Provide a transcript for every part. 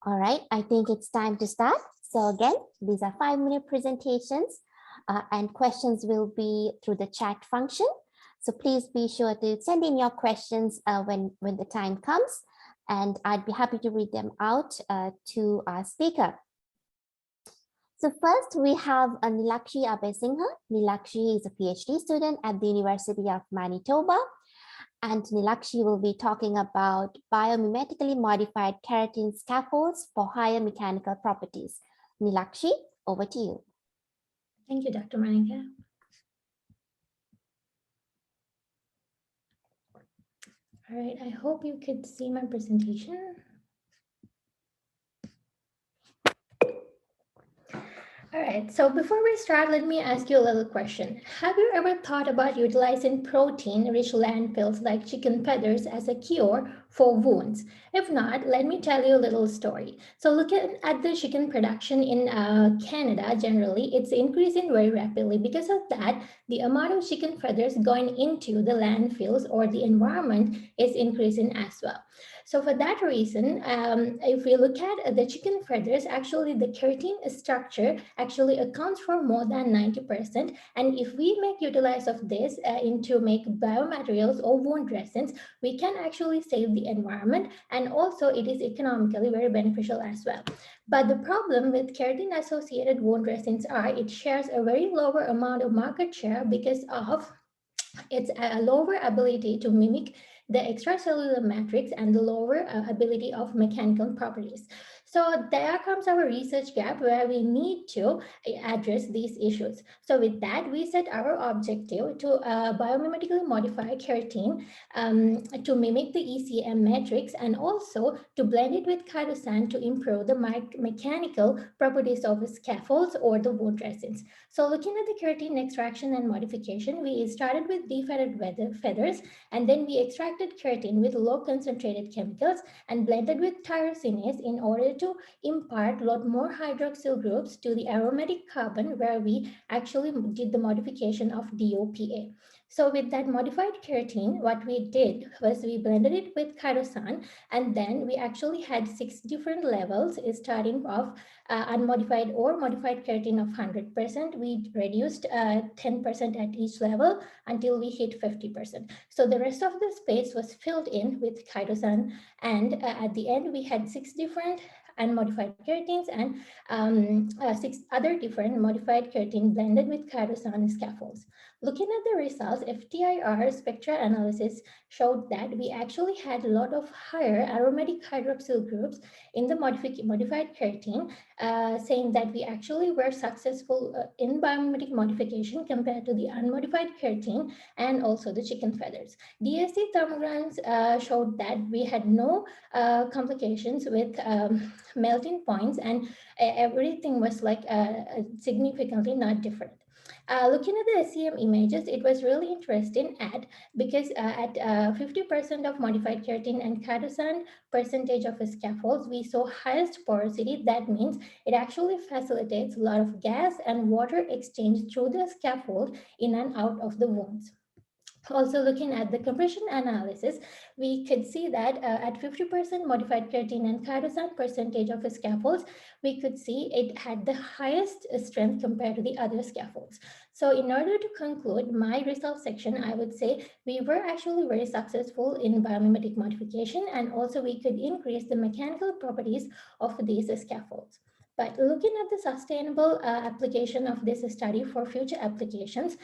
All right, I think it's time to start. So again, these are 5-minute presentations and questions will be through the chat function. So please be sure to send in your questions when the time comes, and I'd be happy to read them out to our speaker. So first we have Nilakshi Abesingha. Nilakshi is a PhD student at the University of Manitoba. And Nilakshi will be talking about biomimetically modified keratin scaffolds for higher mechanical properties. Nilakshi, over to you. Thank you, Dr. Manika. All right, I hope you could see my presentation. All right, so before we start, let me ask you a little question. Have you ever thought about utilizing protein-rich landfills like chicken feathers as a cure for wounds? If not, let me tell you a little story. So looking at the chicken production in Canada, generally, it's increasing very rapidly. Because of that, the amount of chicken feathers going into the landfills or the environment is increasing as well. So for that reason, if we look at the chicken feathers, actually the keratin structure actually accounts for more than 90%. And if we make utilize of this into make biomaterials or wound dressings, we can actually save the environment, and also it is economically very beneficial as well. But the problem with keratin associated wound dressings are it shares a very lower amount of market share because of its lower ability to mimic the extracellular matrix and the lower ability of mechanical properties. So there comes our research gap where we need to address these issues. So with that, we set our objective to biomimetically modify keratin to mimic the ECM matrix, and also to blend it with chitosan to improve the mechanical properties of the scaffolds or the wound dressings. So looking at the keratin extraction and modification, we started with defeathered feathers, and then we extracted keratin with low concentrated chemicals and blended with tyrosinase in order to impart a lot more hydroxyl groups to the aromatic carbon, where we actually did the modification of DOPA. So with that modified keratin, what we did was we blended it with chitosan, and then we actually had 6 different levels starting off unmodified or modified keratin of 100%. We reduced 10% at each level until we hit 50%. So the rest of the space was filled in with chitosan, and at the end we had 6 different unmodified keratins and 6 other different modified keratin blended with chitosan scaffolds. Looking at the results, FTIR spectra analysis showed that we actually had a lot of higher aromatic hydroxyl groups in the modified keratin, saying that we actually were successful in biomimetic modification compared to the unmodified keratin and also the chicken feathers. DSC thermograms showed that we had no complications with melting points, and everything was like significantly not different. Looking at the SEM images, it was really interesting because at 50% of modified keratin and chitosan percentage of scaffolds, we saw highest porosity. That means it actually facilitates a lot of gas and water exchange through the scaffold in and out of the wounds. Also looking at the compression analysis, we could see that at 50% modified keratin and chitosan percentage of scaffolds, we could see it had the highest strength compared to the other scaffolds. So in order to conclude my results section, I would say we were actually very successful in biomimetic modification, and also we could increase the mechanical properties of these scaffolds. But looking at the sustainable application of this study for future applications,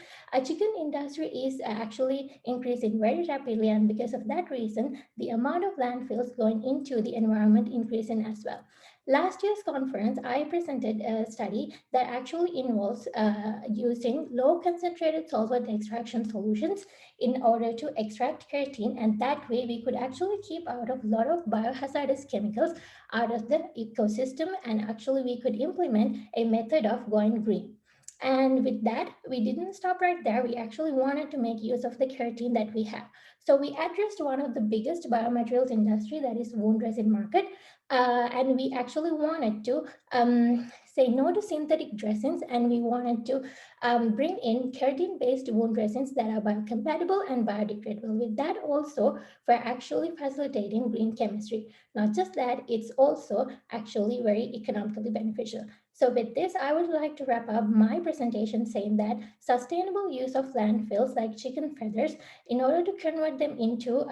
chicken industry is actually increasing very rapidly, and because of that reason, the amount of landfills going into the environment increasing as well. Last year's conference, I presented a study that actually involves using low concentrated solvent extraction solutions in order to extract keratin, and that way we could actually keep out of a lot of biohazardous chemicals out of the ecosystem, and actually we could implement a method of going green. And with that, we didn't stop right there. We actually wanted to make use of the keratin that we have. So we addressed one of the biggest biomaterials industry, that is wound resin market, and we actually wanted to say no to synthetic dressings, and we wanted to bring in keratin-based wound dressings that are biocompatible and biodegradable. With that also, we're actually facilitating green chemistry. Not just that, it's also actually very economically beneficial. So with this, I would like to wrap up my presentation saying that sustainable use of landfills like chicken feathers in order to convert them into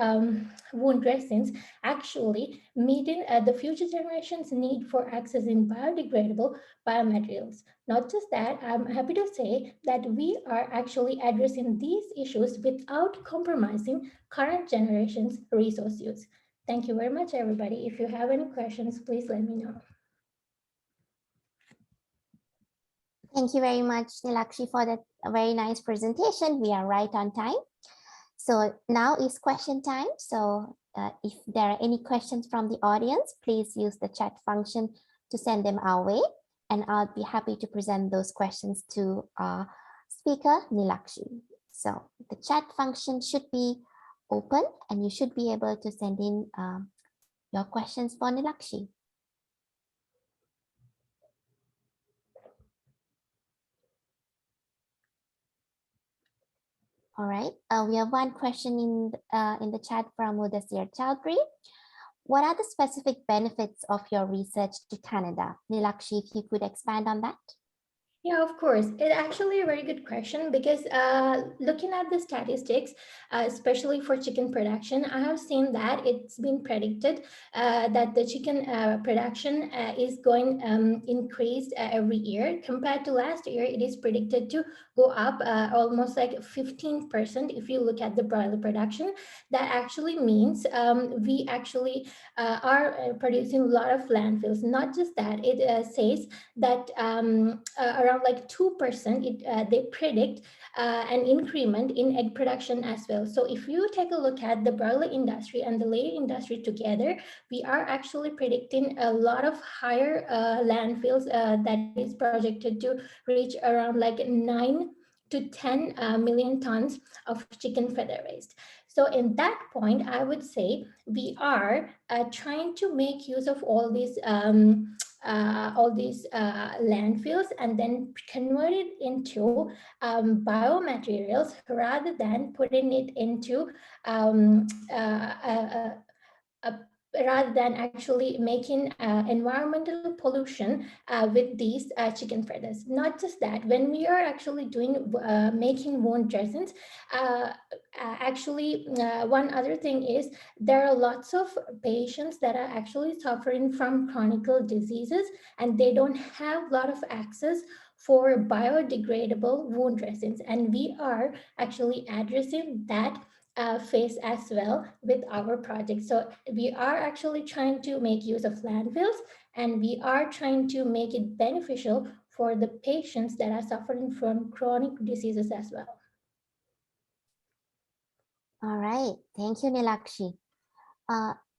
wound dressings actually meeting the future generations' need for accessing biodegradable biomaterials. Not just that, I'm happy to say that we are actually addressing these issues without compromising current generations' resource use. Thank you very much, everybody. If you have any questions, please let me know. Thank you very much, Nilakshi, for that very nice presentation. We are right on time. So now is question time. So if there are any questions from the audience, please use the chat function to send them our way. And I'll be happy to present those questions to our speaker, Nilakshi. So the chat function should be open and you should be able to send in your questions for Nilakshi. All right, we have one question in the chat from Udasir Chowdhury. What are the specific benefits of your research to Canada? Nilakshi, if you could expand on that. Yeah, of course. It's actually a very good question because looking at the statistics, especially for chicken production, I have seen that it's been predicted that the chicken production is going increased every year. Compared to last year, it is predicted to go up almost like 15% if you look at the broiler production. That actually means we actually are producing a lot of landfills. Not just that, it says that around like 2%, they predict an increment in egg production as well. So if you take a look at the broiler industry and the layer industry together, we are actually predicting a lot of higher landfills that is projected to reach around like 9 to 10 million tons of chicken feather waste. So in that point, I would say we are trying to make use of all these landfills and then convert it into biomaterials rather than putting it into rather than actually making environmental pollution with these chicken feathers. Not just that, when we are actually doing making wound dressings, actually one other thing is there are lots of patients that are actually suffering from chronic diseases and they don't have a lot of access for biodegradable wound dressings, and we are actually addressing that phase as well with our project. So we are actually trying to make use of landfills and we are trying to make it beneficial for the patients that are suffering from chronic diseases as well. All right, thank you, Nilakshi.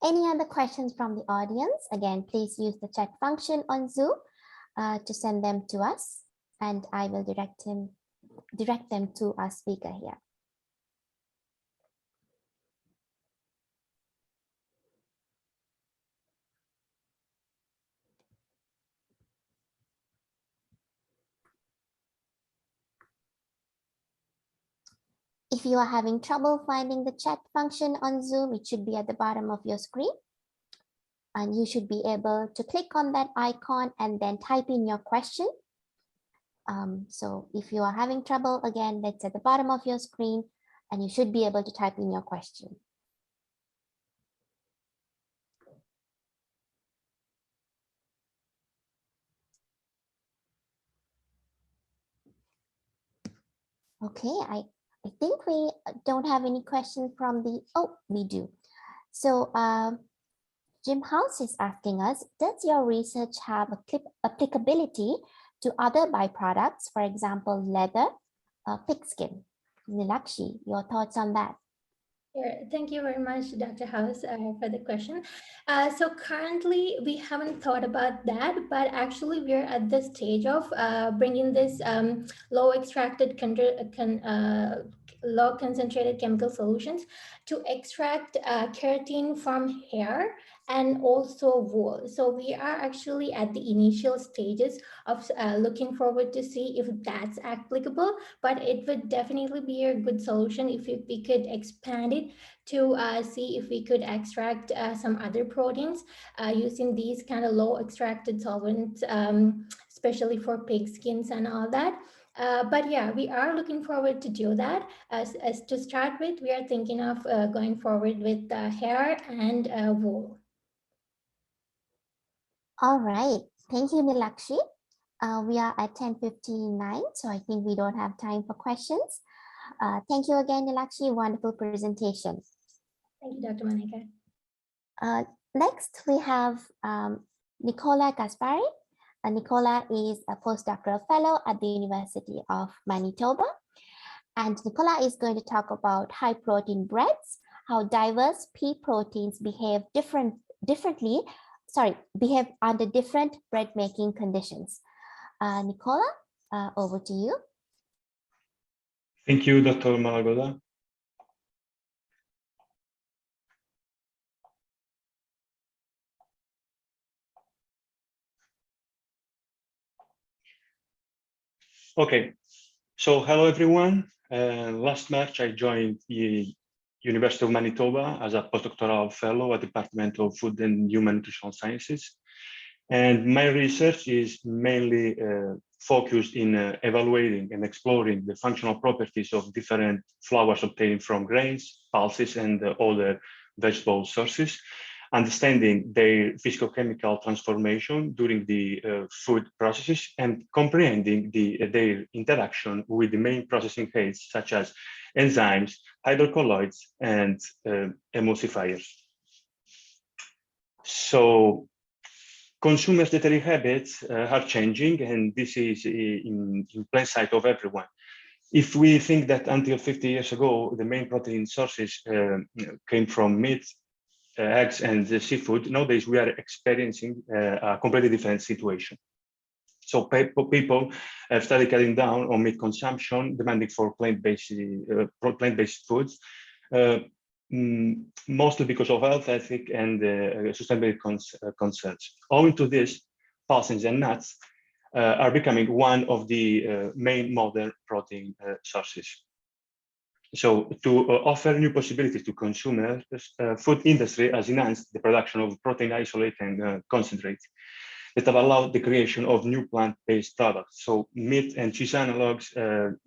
Any other questions from the audience? Again, please use the chat function on Zoom to send them to us, and I will direct them to our speaker here. If you are having trouble finding the chat function on Zoom, it should be at the bottom of your screen. And you should be able to click on that icon and then type in your question. So if you are having trouble, again, that's at the bottom of your screen and you should be able to type in your question. Okay, I think we don't have any questions from the, oh, we do. So Jim House is asking us, does your research have applicability to other byproducts, for example, leather, pigskin? Nilakshi, your thoughts on that? Thank you very much, Dr. House, for the question. So currently, we haven't thought about that, but actually we're at the stage of bringing this low extracted, low concentrated chemical solutions to extract keratin from hair and also wool. So we are actually at the initial stages of looking forward to see if that's applicable, but it would definitely be a good solution if we could expand it to see if we could extract some other proteins using these kind of low extracted solvents, especially for pig skins and all that. But yeah, we are looking forward to do that. As to start with, we are thinking of going forward with hair and wool. All right. Thank you, Nilakshi. We are at 10:59, so I think we don't have time for questions. Thank you again, Nilakshi. Wonderful presentation. Thank you, Dr. Monica. Next, we have Nicola Gaspari. Nicola is a postdoctoral fellow at the University of Manitoba. And Nicola is going to talk about high protein breads, how diverse pea proteins behave behave under different bread making conditions. Nicola, over to you. Thank you, Dr. Malagoda. Okay, so hello everyone. Last March, I joined the University of Manitoba as a postdoctoral fellow at the Department of Food and Human Nutritional Sciences. And my research is mainly focused in evaluating and exploring the functional properties of different flours obtained from grains, pulses, and other vegetable sources, understanding their physicochemical transformation during the food processes, and comprehending their interaction with the main processing aids such as enzymes, hydrocolloids, and emulsifiers. So consumers' dietary habits are changing, and this is in plain sight of everyone. If we think that until 50 years ago, the main protein sources came from meat, eggs, and seafood, nowadays we are experiencing a completely different situation. So people have started cutting down on meat consumption, demanding for plant-based foods, mostly because of health ethic and sustainability concerns. Owing to this, pulses and nuts are becoming one of the main modern protein sources. So to offer new possibilities to consumers, food industry has enhanced the production of protein isolate and concentrate that have allowed the creation of new plant-based products. So meat and cheese analogs,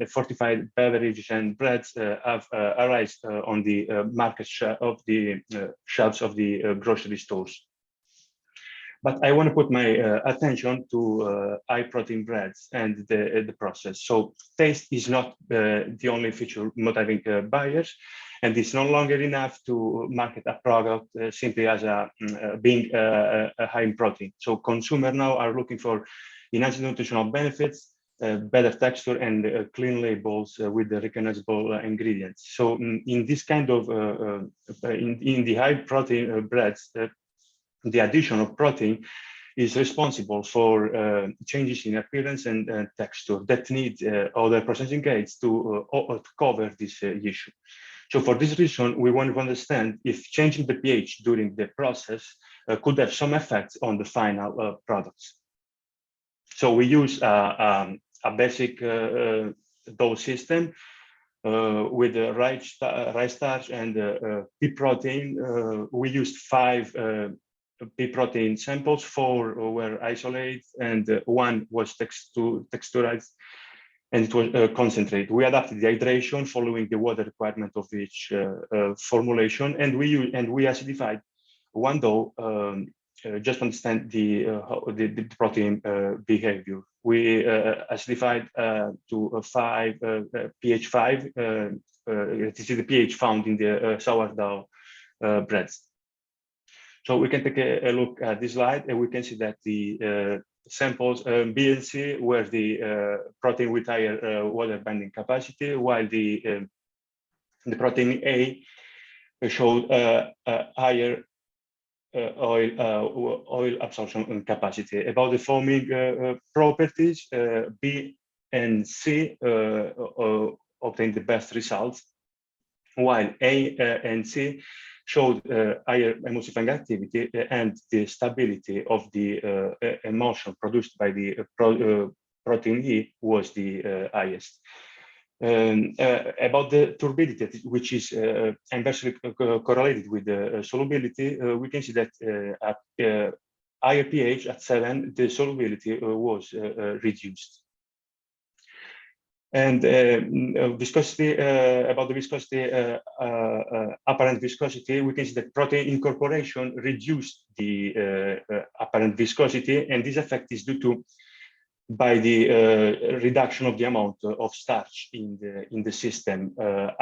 fortified beverages and breads have arisen on the market of the shelves of the grocery stores. But I want to put my attention to high protein breads and the process. So taste is not the only feature motivating buyers, and it's no longer enough to market a product simply as being high in protein. So consumers now are looking for enhanced nutritional benefits, better texture, and clean labels with the recognizable ingredients. So in this kind of, in the high protein breads, the addition of protein is responsible for changes in appearance and texture that need other processing aids to cover this issue. So for this reason, we want to understand if changing the pH during the process could have some effects on the final products. So we use a basic dough system with rice starch and pea protein. We used 5 pea protein samples, 4 were isolated, and 1 was texturized, and it was concentrate. We adapted the hydration following the water requirement of each formulation, and we acidified 1 dough just to understand the protein behavior. We acidified to 5 pH 5. This is the pH found in the sourdough breads. So we can take a look at this slide, and we can see that the samples B and C were the protein with higher water binding capacity, while the protein A showed higher oil absorption capacity. About the foaming properties, B and C obtained the best results, while A and C showed higher emulsifying activity and the stability of the emulsion produced by the protein E was the highest. About the turbidity, which is inversely correlated with the solubility, we can see that at higher pH at 7, the solubility was reduced. And viscosity, about the viscosity, apparent viscosity, we can see that protein incorporation reduced the apparent viscosity, and this effect is due to by the reduction of the amount of starch in the system.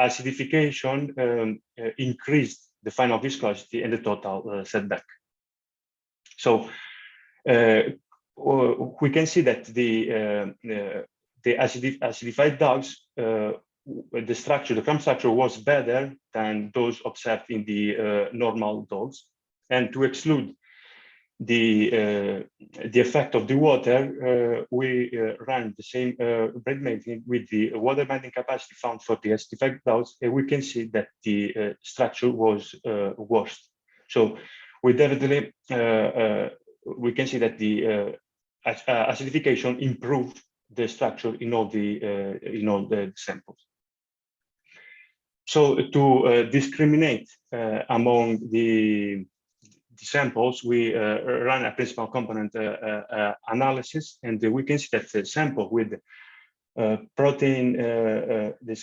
Acidification increased the final viscosity and the total setback. So we can see that the acidified dogs, the structure, the crumb structure was better than those observed in the normal dogs. And to exclude the effect of the water, we ran the same breed mating with the water binding capacity found for the acidified dogs, and we can see that the structure was worse. So we definitely we can see that the acidification improved the structure in all the samples. So to discriminate among the samples, we ran a principal component analysis, and we can see that the sample with protein,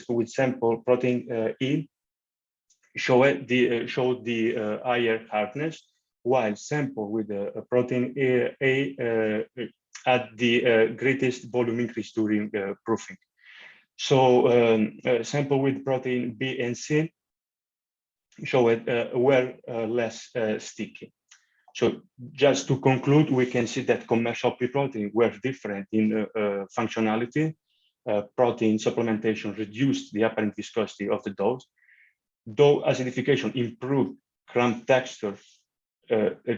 with sample protein E showed the higher hardness, while sample with protein A had the greatest volume increase during proofing. So sample with protein B and C showed were less sticky. So just to conclude, we can see that commercial pea protein were different in functionality. Protein supplementation reduced the apparent viscosity of the dose, though acidification improved crumb texture,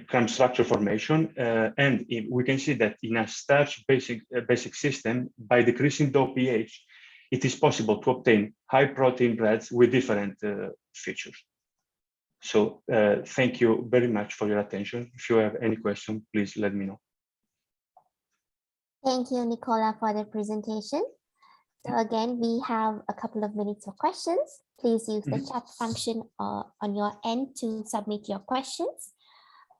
crumb structure formation, and we can see that in a starch basic system, by decreasing dough pH, it is possible to obtain high protein breads with different features. So thank you very much for your attention. If you have any question, please let me know. Thank you, Nicola, for the presentation. So again, we have a couple of minutes for questions. Please use the chat function on your end to submit your questions.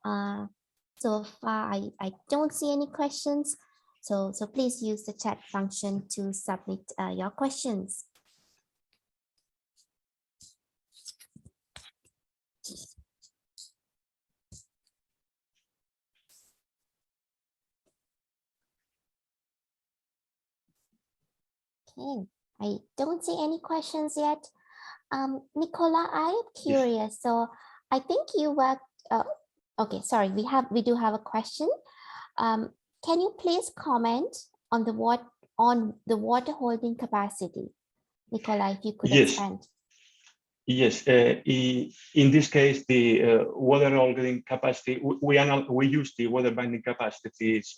So far, I don't see any questions. So please use the chat function to submit your questions. Okay, I don't see any questions yet. Nicola, I'm curious. So I think you worked. Okay, sorry. We do have a question. Can you please comment on the water holding capacity, Nicola? If you could expand. Yes, in this case, the water holding capacity, we use the water binding capacity. It's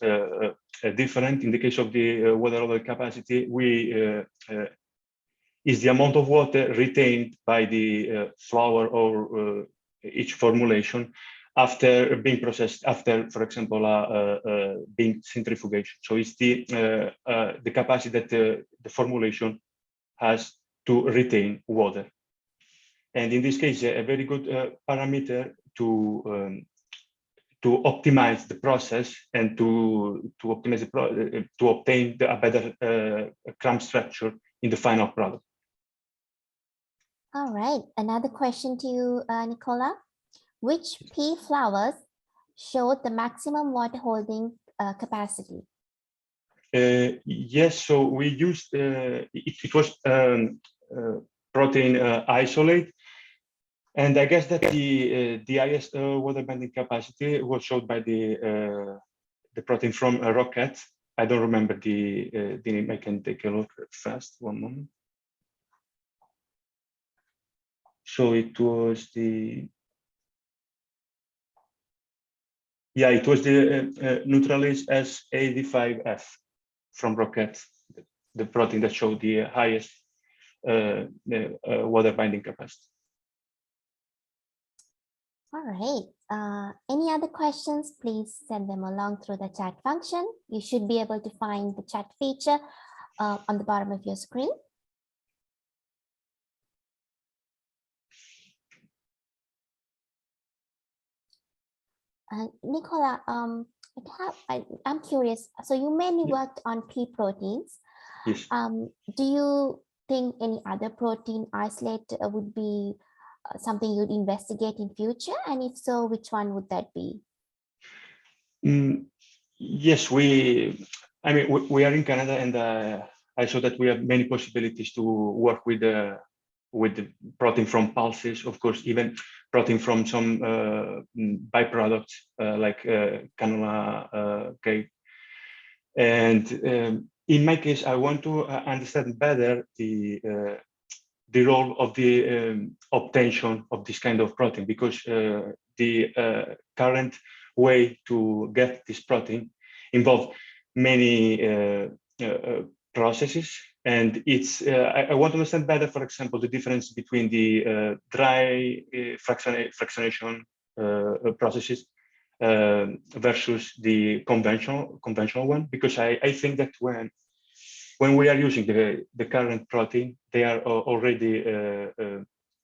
different. In the case of the water holding capacity, is the amount of water retained by the flour or each formulation after being processed, after, for example, being centrifugation. So it's the capacity that the formulation has to retain water. And in this case, a very good parameter to optimize the process and to optimize to obtain a better crumb structure in the final product. All right, another question to you, Nicola. Which pea flours showed the maximum water holding capacity? Yes, so we used it was protein isolate, and I guess that the highest water binding capacity was showed by the protein from Rocket. I don't remember the name. I can take a look fast. One moment. So it was the it was the Neutralis S85F from Rocket, the protein that showed the highest water binding capacity. All right. Any other questions, please send them along through the chat function. You should be able to find the chat feature on the bottom of your screen. Nicola, I'm curious. So you mainly worked on pea proteins. Yes. Do you think any other protein isolate would be something you'd investigate in future? And if so, which one would that be? Yes, we are in Canada, and I saw that we have many possibilities to work with the protein from pulses, of course, even protein from some byproducts like canola cake. And in my case, I want to understand better the role of the obtention of this kind of protein, because the current way to get this protein involve many processes, and it's I want to understand better, for example, the difference between the dry fractionation processes versus the conventional one, because I think that when we are using the current protein, they are already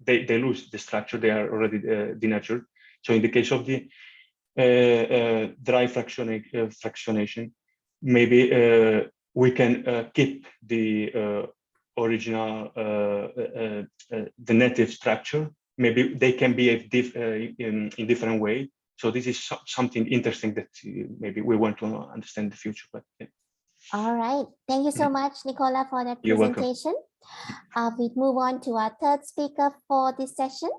they lose the structure, they are already denatured. So in the case of the dry fractionation, maybe we can keep the original the native structure. Maybe they can behave in different way. So this is something interesting that maybe we want to understand in the future. But yeah. All right. Thank you so much, Nicola, for that You're presentation. We move on to our third speaker for this session.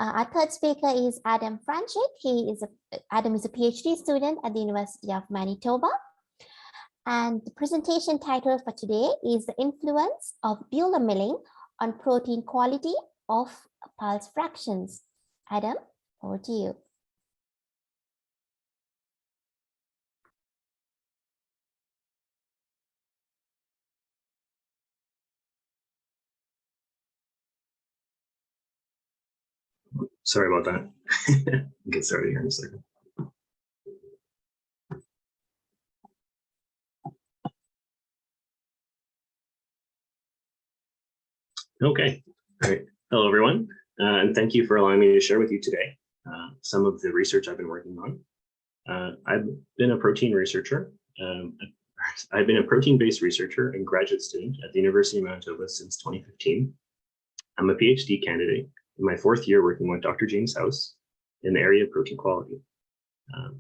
Our third speaker is Adam Franchik. Adam is a PhD student at the University of Manitoba. And the presentation title for today is The Influence of Buehler Milling on Protein Quality of Pulse Fractions. Adam, over to you. Sorry about that. Get started here in a second. Okay. All right. Hello, everyone. And thank you for allowing me to share with you today some of the research I've been working on. I've been a protein researcher. I've been a protein-based researcher and graduate student at the University of Manitoba since 2015. I'm a PhD candidate in my fourth year working with Dr. James House in the area of protein quality.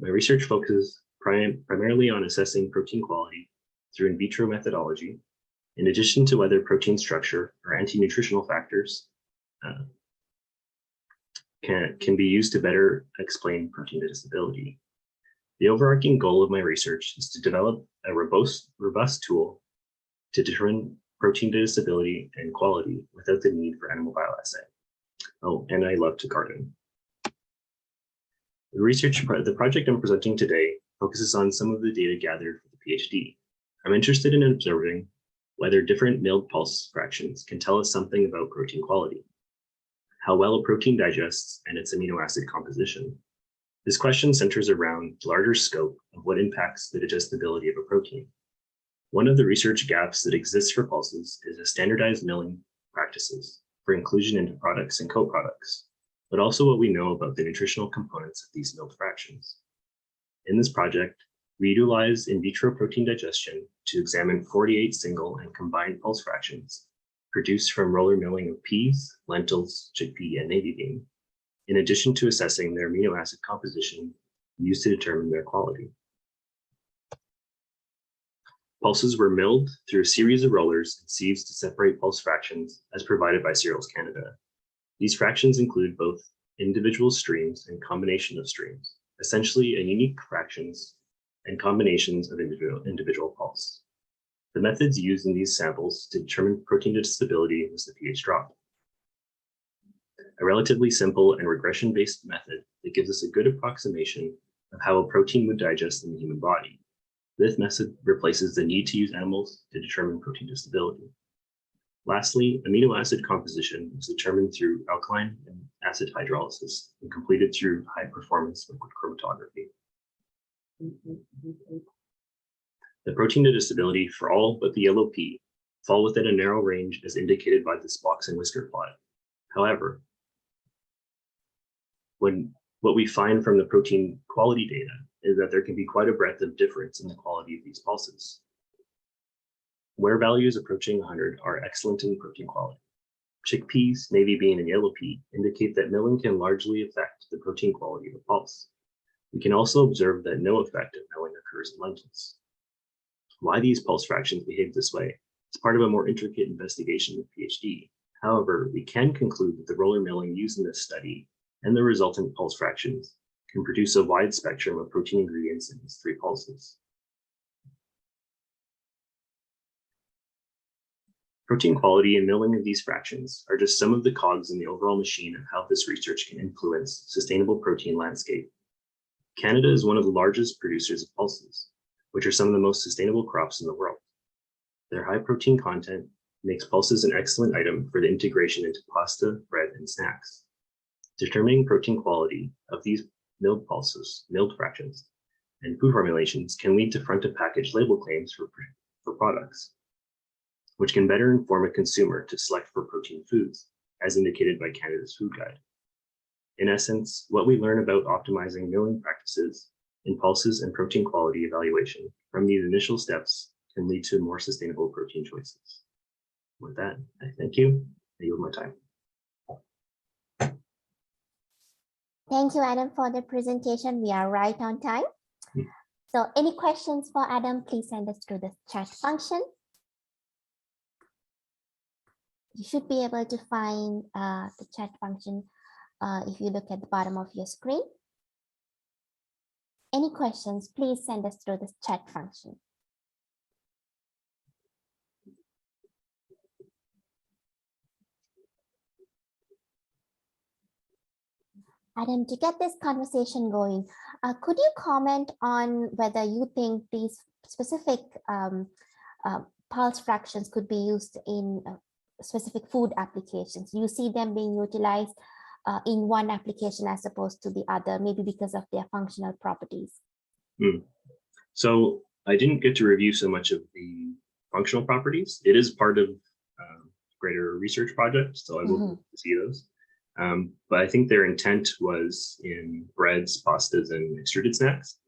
My research focuses primarily on assessing protein quality through in vitro methodology, in addition to whether protein structure or anti-nutritional factors can be used to better explain protein digestibility. The overarching goal of my research is to develop a robust tool to determine protein digestibility and quality without the need for animal bioassay. Oh, and I love to garden. The project I'm presenting today focuses on some of the data gathered for the PhD. I'm interested in observing whether different milled pulse fractions can tell us something about protein quality, how well a protein digests, and its amino acid composition. This question centers around the larger scope of what impacts the digestibility of a protein. One of the research gaps that exists for pulses is a standardized milling practices for inclusion into products and co-products, but also what we know about the nutritional components of these milled fractions. In this project, we utilize in vitro protein digestion to examine 48 single and combined pulse fractions produced from roller milling of peas, lentils, chickpea, and navy bean, in addition to assessing their amino acid composition used to determine their quality. Pulses were milled through a series of rollers and sieves to separate pulse fractions as provided by Cereals Canada. These fractions include both individual streams and combination of streams, essentially a unique fractions and combinations of individual pulse. The methods used in these samples to determine protein digestibility was the pH drop, a relatively simple and regression-based method that gives us a good approximation of how a protein would digest in the human body. This method replaces the need to use animals to determine protein digestibility. Lastly, amino acid composition is determined through alkaline and acid hydrolysis and completed through high performance liquid chromatography. The protein digestibility for all but the yellow pea fall within a narrow range as indicated by this box and whisker plot. However, what we find from the protein quality data is that there can be quite a breadth of difference in the quality of these pulses, where values approaching 100 are excellent in protein quality. Chickpeas, navy bean, and yellow pea indicate that milling can largely affect the protein quality of a pulse. We can also observe that no effect of milling occurs in lentils. Why these pulse fractions behave this way is part of a more intricate investigation with PhD. However, we can conclude that the roller milling used in this study and the resultant pulse fractions can produce a wide spectrum of protein ingredients in these three pulses. Protein quality and milling of these fractions are just some of the cogs in the overall machine of how this research can influence sustainable protein landscape. Canada is one of the largest producers of pulses, which are some of the most sustainable crops in the world. Their high protein content makes pulses an excellent item for the integration into pasta, bread, and snacks. Determining protein quality of these milled pulses, milled fractions, and food formulations can lead to front-of-package label claims for products, which can better inform a consumer to select for protein foods, as indicated by Canada's Food Guide. In essence, what we learn about optimizing milling practices in pulses and protein quality evaluation from these initial steps can lead to more sustainable protein choices. With that, I thank you. I yield my time. Thank you, Adam, for the presentation. We are right on time. So any questions for Adam, please send us through the chat function. You should be able to find the chat function if you look at the bottom of your screen. Any questions, please send us through the chat function. Adam, to get this conversation going, could you comment on whether you think these specific pulse fractions could be used in specific food applications? You see them being utilized in one application as opposed to the other, maybe because of their functional properties? So I didn't get to review so much of the functional properties. It is part of a greater research project, so I will see those. But I think their intent was in breads, pastas, and extruded snacks.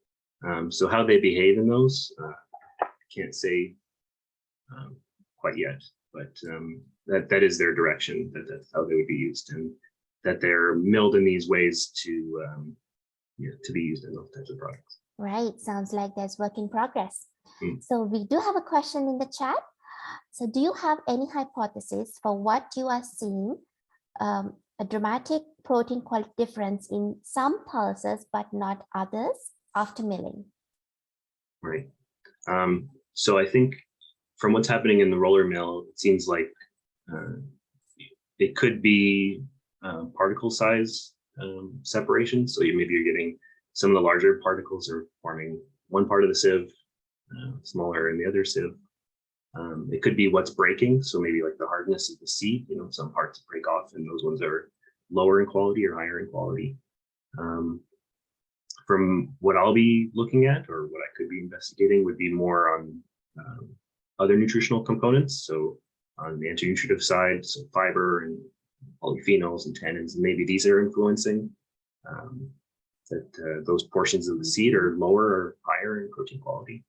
So how they behave in those, I can't say quite yet, but that is their direction, that's how they would be used, and that they're milled in these ways to be used in those types of products. Right, sounds like there's work in progress. So we do have a question in the chat. So do you have any hypothesis for what you are seeing a dramatic protein quality difference in some pulses, but not others after milling? Right. So I think from what's happening in the roller mill, it seems like it could be particle size separation. So maybe you're getting some of the larger particles are forming one part of the sieve, smaller in the other sieve. It could be what's breaking. So maybe like the hardness of the seed, some parts break off and those ones are lower in quality or higher in quality. From what I'll be looking at or what I could be investigating would be more on other nutritional components. So on the anti-nutritive side, so fiber and polyphenols and tannins, and maybe these are influencing that those portions of the seed are lower or higher in protein quality.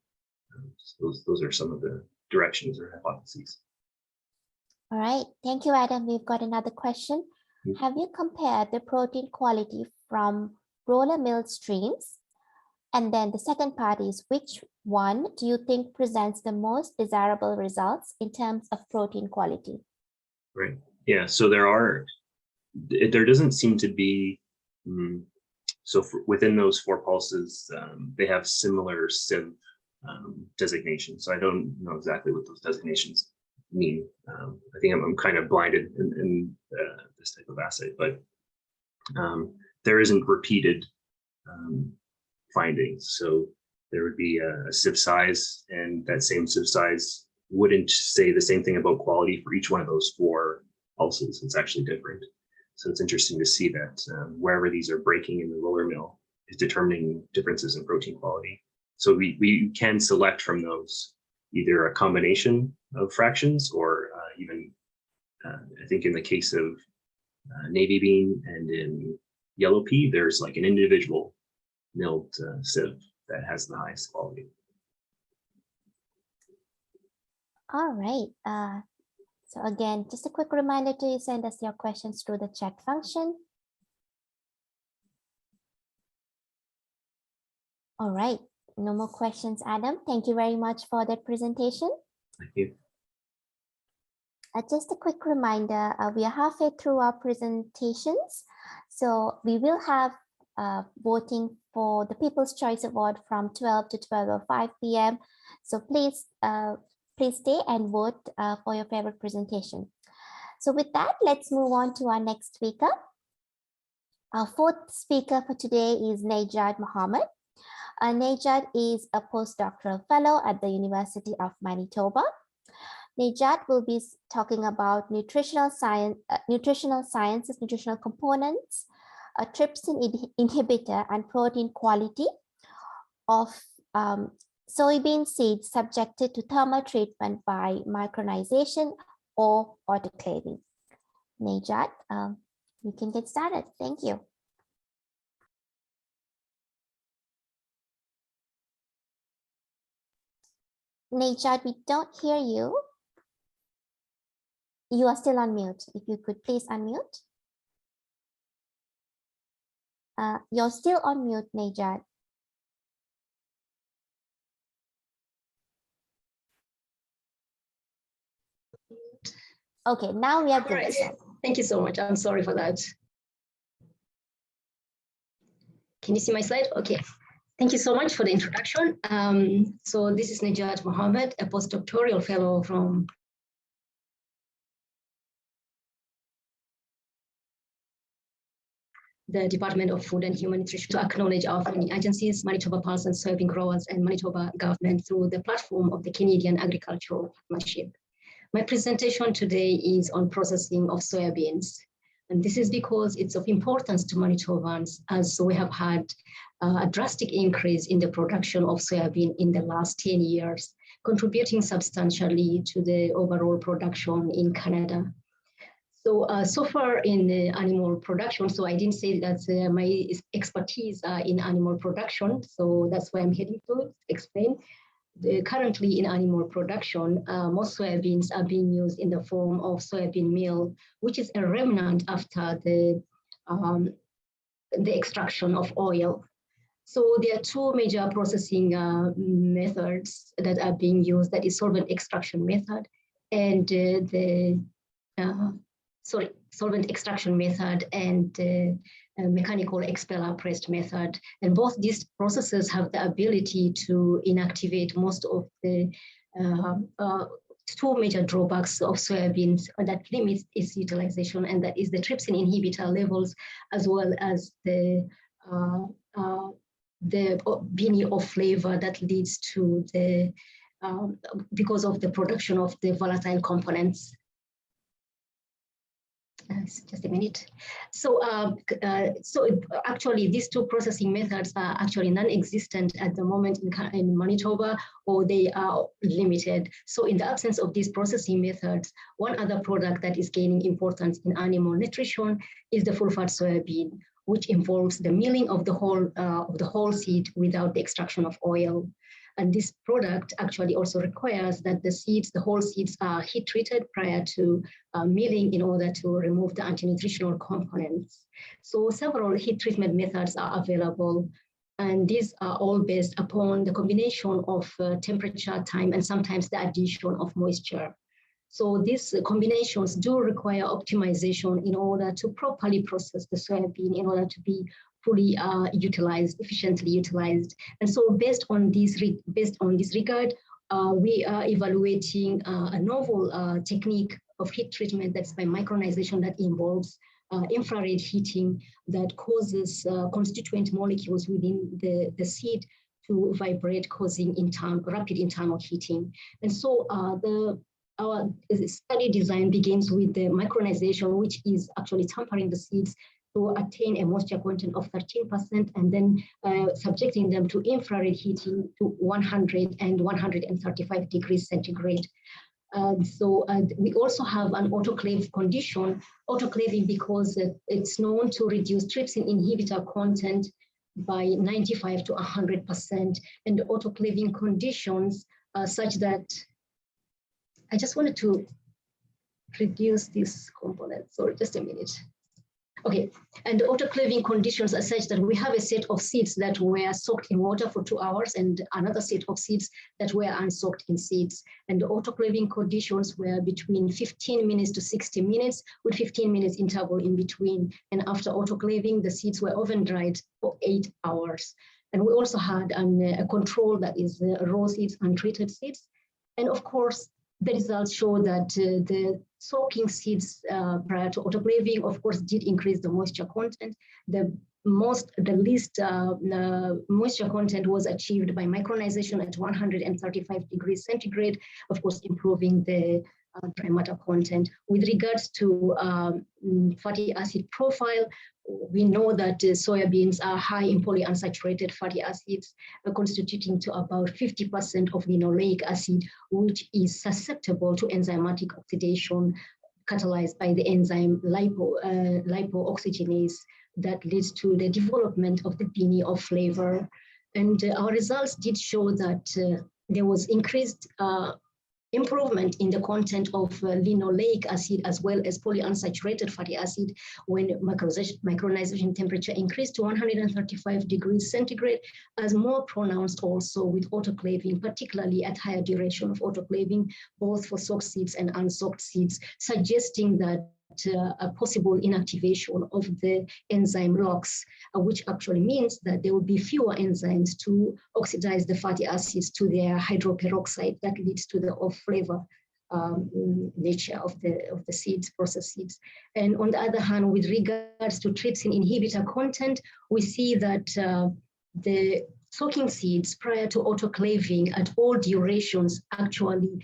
So those are some of the directions or hypotheses. All right, thank you, Adam. We've got another question. Have you compared the protein quality from roller mill streams? And then the second part is, which one do you think presents the most desirable results in terms of protein quality? Right. Yeah. So there doesn't seem to be. So within those four pulses, they have similar sieve designations. So I don't know exactly what those designations mean. I think I'm kind of blinded in this type of assay, but there isn't repeated findings. So there would be a sieve size, and that same sieve size wouldn't say the same thing about quality for each one of those 4 pulses. It's actually different. So it's interesting to see that wherever these are breaking in the roller mill is determining differences in protein quality. So we can select from those either a combination of fractions or even, I think in the case of navy bean and in yellow pea, there's like an individual milled sieve that has the highest quality. All right. So again, just a quick reminder to send us your questions through the chat function. All right. No more questions, Adam. Thank you very much for that presentation. Thank you. Just a quick reminder, we are halfway through our presentations. So we will have voting for the People's Choice Award from 12 to 12:05 p.m. So please stay and vote for your favorite presentation. So with that, let's move on to our next speaker. Our 4th speaker for today is Najib Muhammad. Najib is a postdoctoral fellow at the University of Manitoba. Najib will be talking about nutritional sciences, nutritional components, a trypsin inhibitor, and protein quality of soybean seeds subjected to thermal treatment by micronization or autoclaving. Najib, you can get started. Thank you. Najib, we don't hear you. You are still on mute. If you could please unmute. You're still on mute, Najib. Okay, now we are good. Right. Thank you so much. I'm sorry for that. Can you see my slide? Okay. Thank you so much for the introduction. So this is Najib Muhammad, a postdoctoral fellow from the Department of Food and Human Nutrition to acknowledge our funding agencies, Manitoba Pulse and Soybean Growers, and Manitoba government through the platform of the Canadian Agriculture Partnership. My presentation today is on processing of soybeans. And this is because it's of importance to Manitobans, as we have had a drastic increase in the production of soybean in the last 10 years, contributing substantially to the overall production in Canada. So far in animal production, so I didn't say that my expertise in animal production, so that's why I'm heading to explain. Currently in animal production, most soybeans are being used in the form of soybean meal, which is a remnant after the extraction of oil. So there are 2 major processing methods that are being used, that is solvent extraction method and solvent extraction method and mechanical expeller pressed method. And both these processes have the ability to inactivate most of the 2 major drawbacks of soybeans that limits its utilization, and that is the trypsin inhibitor levels, as well as the beanie or flavor that leads to the, because of the production of the volatile components. Just a minute. So actually these 2 processing methods are actually non-existent at the moment in Manitoba, or they are limited. So in the absence of these processing methods, one other product that is gaining importance in animal nutrition is the full-fat soybean, which involves the milling of the whole seed without the extraction of oil. And this product actually also requires that the whole seeds are heat treated prior to milling in order to remove the anti-nutritional components. So several heat treatment methods are available, and these are all based upon the combination of temperature, time, and sometimes the addition of moisture. So these combinations do require optimization in order to properly process the soybean, in order to be fully efficiently utilized. And so based on this regard, we are evaluating a novel technique of heat treatment, that's by micronization, that involves infrared heating that causes constituent molecules within the seed to vibrate, causing rapid internal heating. And so our study design begins with the micronization, which is actually tampering the seeds to attain a moisture content of 13%, and then subjecting them to infrared heating to 100 and 135 degrees centigrade. We also have an autoclave condition, autoclaving, because it's known to reduce trypsin inhibitor content by 95 to 100%, and autoclaving conditions such that I just wanted to reduce this component. Sorry, just a minute. Okay, and the autoclaving conditions are such that we have a set of seeds that were soaked in water for 2 hours and another set of seeds that were unsoaked in seeds. And the autoclaving conditions were between 15 minutes to 60 minutes with 15 minutes interval in between. And after autoclaving, the seeds were oven dried for 8 hours. And we also had a control that is raw seeds, untreated seeds. And of course, the results show that the soaking seeds prior to autoclaving, of course, did increase the moisture content. The least moisture content was achieved by micronization at 135 degrees centigrade, of course, improving the dry matter content. With regards to fatty acid profile, we know that soybeans are high in polyunsaturated fatty acids, constituting to about 50% of linoleic acid, which is susceptible to enzymatic oxidation catalyzed by the enzyme lipooxygenase that leads to the development of the beanie of flavor. And our results did show that there was increased improvement in the content of linoleic acid as well as polyunsaturated fatty acid when micronization temperature increased to 135 degrees centigrade, as more pronounced also with autoclaving, particularly at higher duration of autoclaving, both for soaked seeds and unsoaked seeds, suggesting that a possible inactivation of the enzyme LOX, which actually means that there will be fewer enzymes to oxidize the fatty acids to their hydroperoxide that leads to the off-flavor nature of the seeds, processed seeds. And on the other hand, with regards to trypsin inhibitor content, we see that the soaking seeds prior to autoclaving at all durations actually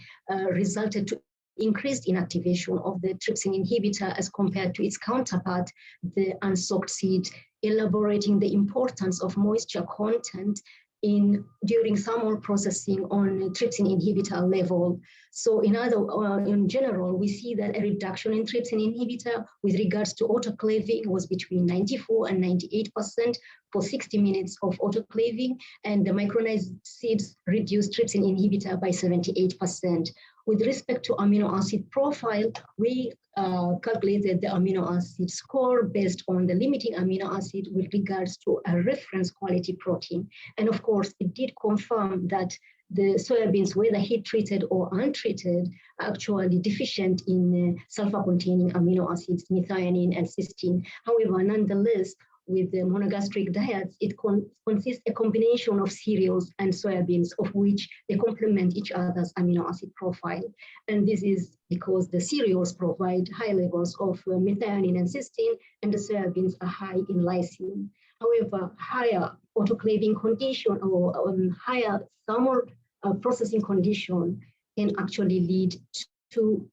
resulted to increased inactivation of the trypsin inhibitor as compared to its counterpart, the unsoaked seed, elaborating the importance of moisture content during thermal processing on trypsin inhibitor level. So in general, we see that a reduction in trypsin inhibitor with regards to autoclaving was between 94 and 98% for 60 minutes of autoclaving, and the micronized seeds reduced trypsin inhibitor by 78%. With respect to amino acid profile, we calculated the amino acid score based on the limiting amino acid with regards to a reference quality protein. And of course, it did confirm that the soybeans, whether heat treated or untreated, are actually deficient in sulfur-containing amino acids, methionine and cysteine. However, nonetheless, with the monogastric diets, it consists a combination of cereals and soybeans, of which they complement each other's amino acid profile. And this is because the cereals provide high levels of methionine and cysteine, and the soybeans are high in lysine. However, higher autoclaving condition or higher thermal processing condition can actually lead to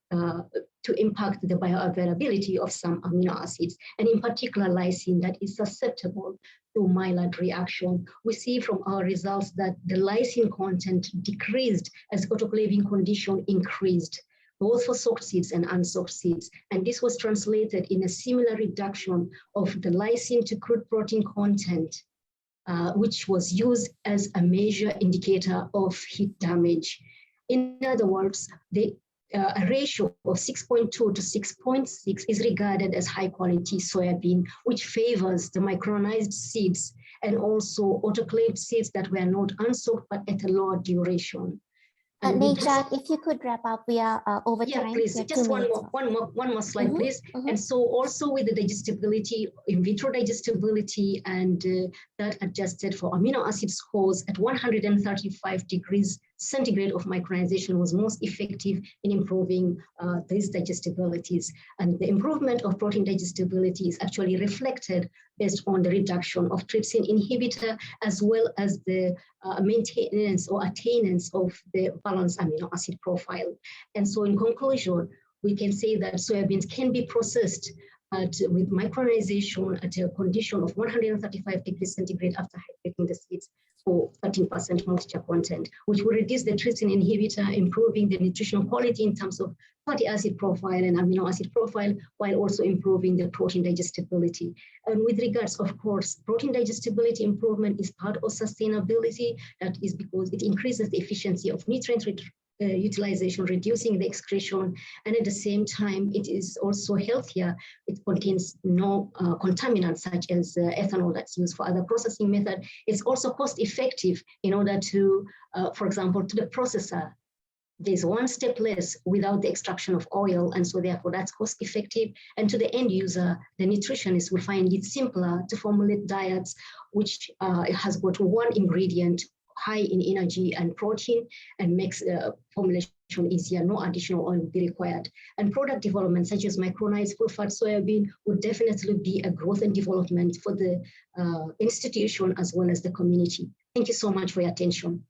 impact the bioavailability of some amino acids, and in particular lysine, that is susceptible to Maillard reaction. We see from our results that the lysine content decreased as autoclaving condition increased, both for soaked seeds and unsoaked seeds. And this was translated in a similar reduction of the lysine to crude protein content, which was used as a measure indicator of heat damage. In other words, a ratio of 6.2 to 6.6 is regarded as high quality soybean, which favors the micronized seeds and also autoclaved seeds that were not unsoaked but at a lower duration. Najib, if you could wrap up, we are over time. Yeah, please, just one more slide, please. And so also with the digestibility, in vitro digestibility, and that adjusted for amino acid scores at 135 degrees centigrade of micronization was most effective in improving these digestibilities. And the improvement of protein digestibility is actually reflected based on the reduction of trypsin inhibitor, as well as the maintenance or attainance of the balanced amino acid profile. And so in conclusion, we can say that soybeans can be processed with micronization at a condition of 135 degrees centigrade after hydrating the seeds for 13% moisture content, which will reduce the trypsin inhibitor, improving the nutritional quality in terms of fatty acid profile and amino acid profile, while also improving the protein digestibility. And with regards, of course, protein digestibility improvement is part of sustainability. That is because it increases the efficiency of nutrient utilization, reducing the excretion, and at the same time, it is also healthier. It contains no contaminants such as ethanol that's used for other processing method. It's also cost effective in order to, for example, to the processor, there's one step less without the extraction of oil, and so therefore that's cost effective. And to the end user, the nutritionist will find it simpler to formulate diets which has got one ingredient high in energy and protein, and makes formulation easier. No additional oil will be required. And product development such as micronized full fat soybean would definitely be a growth and development for the institution as well as the community. Thank you so much for your attention.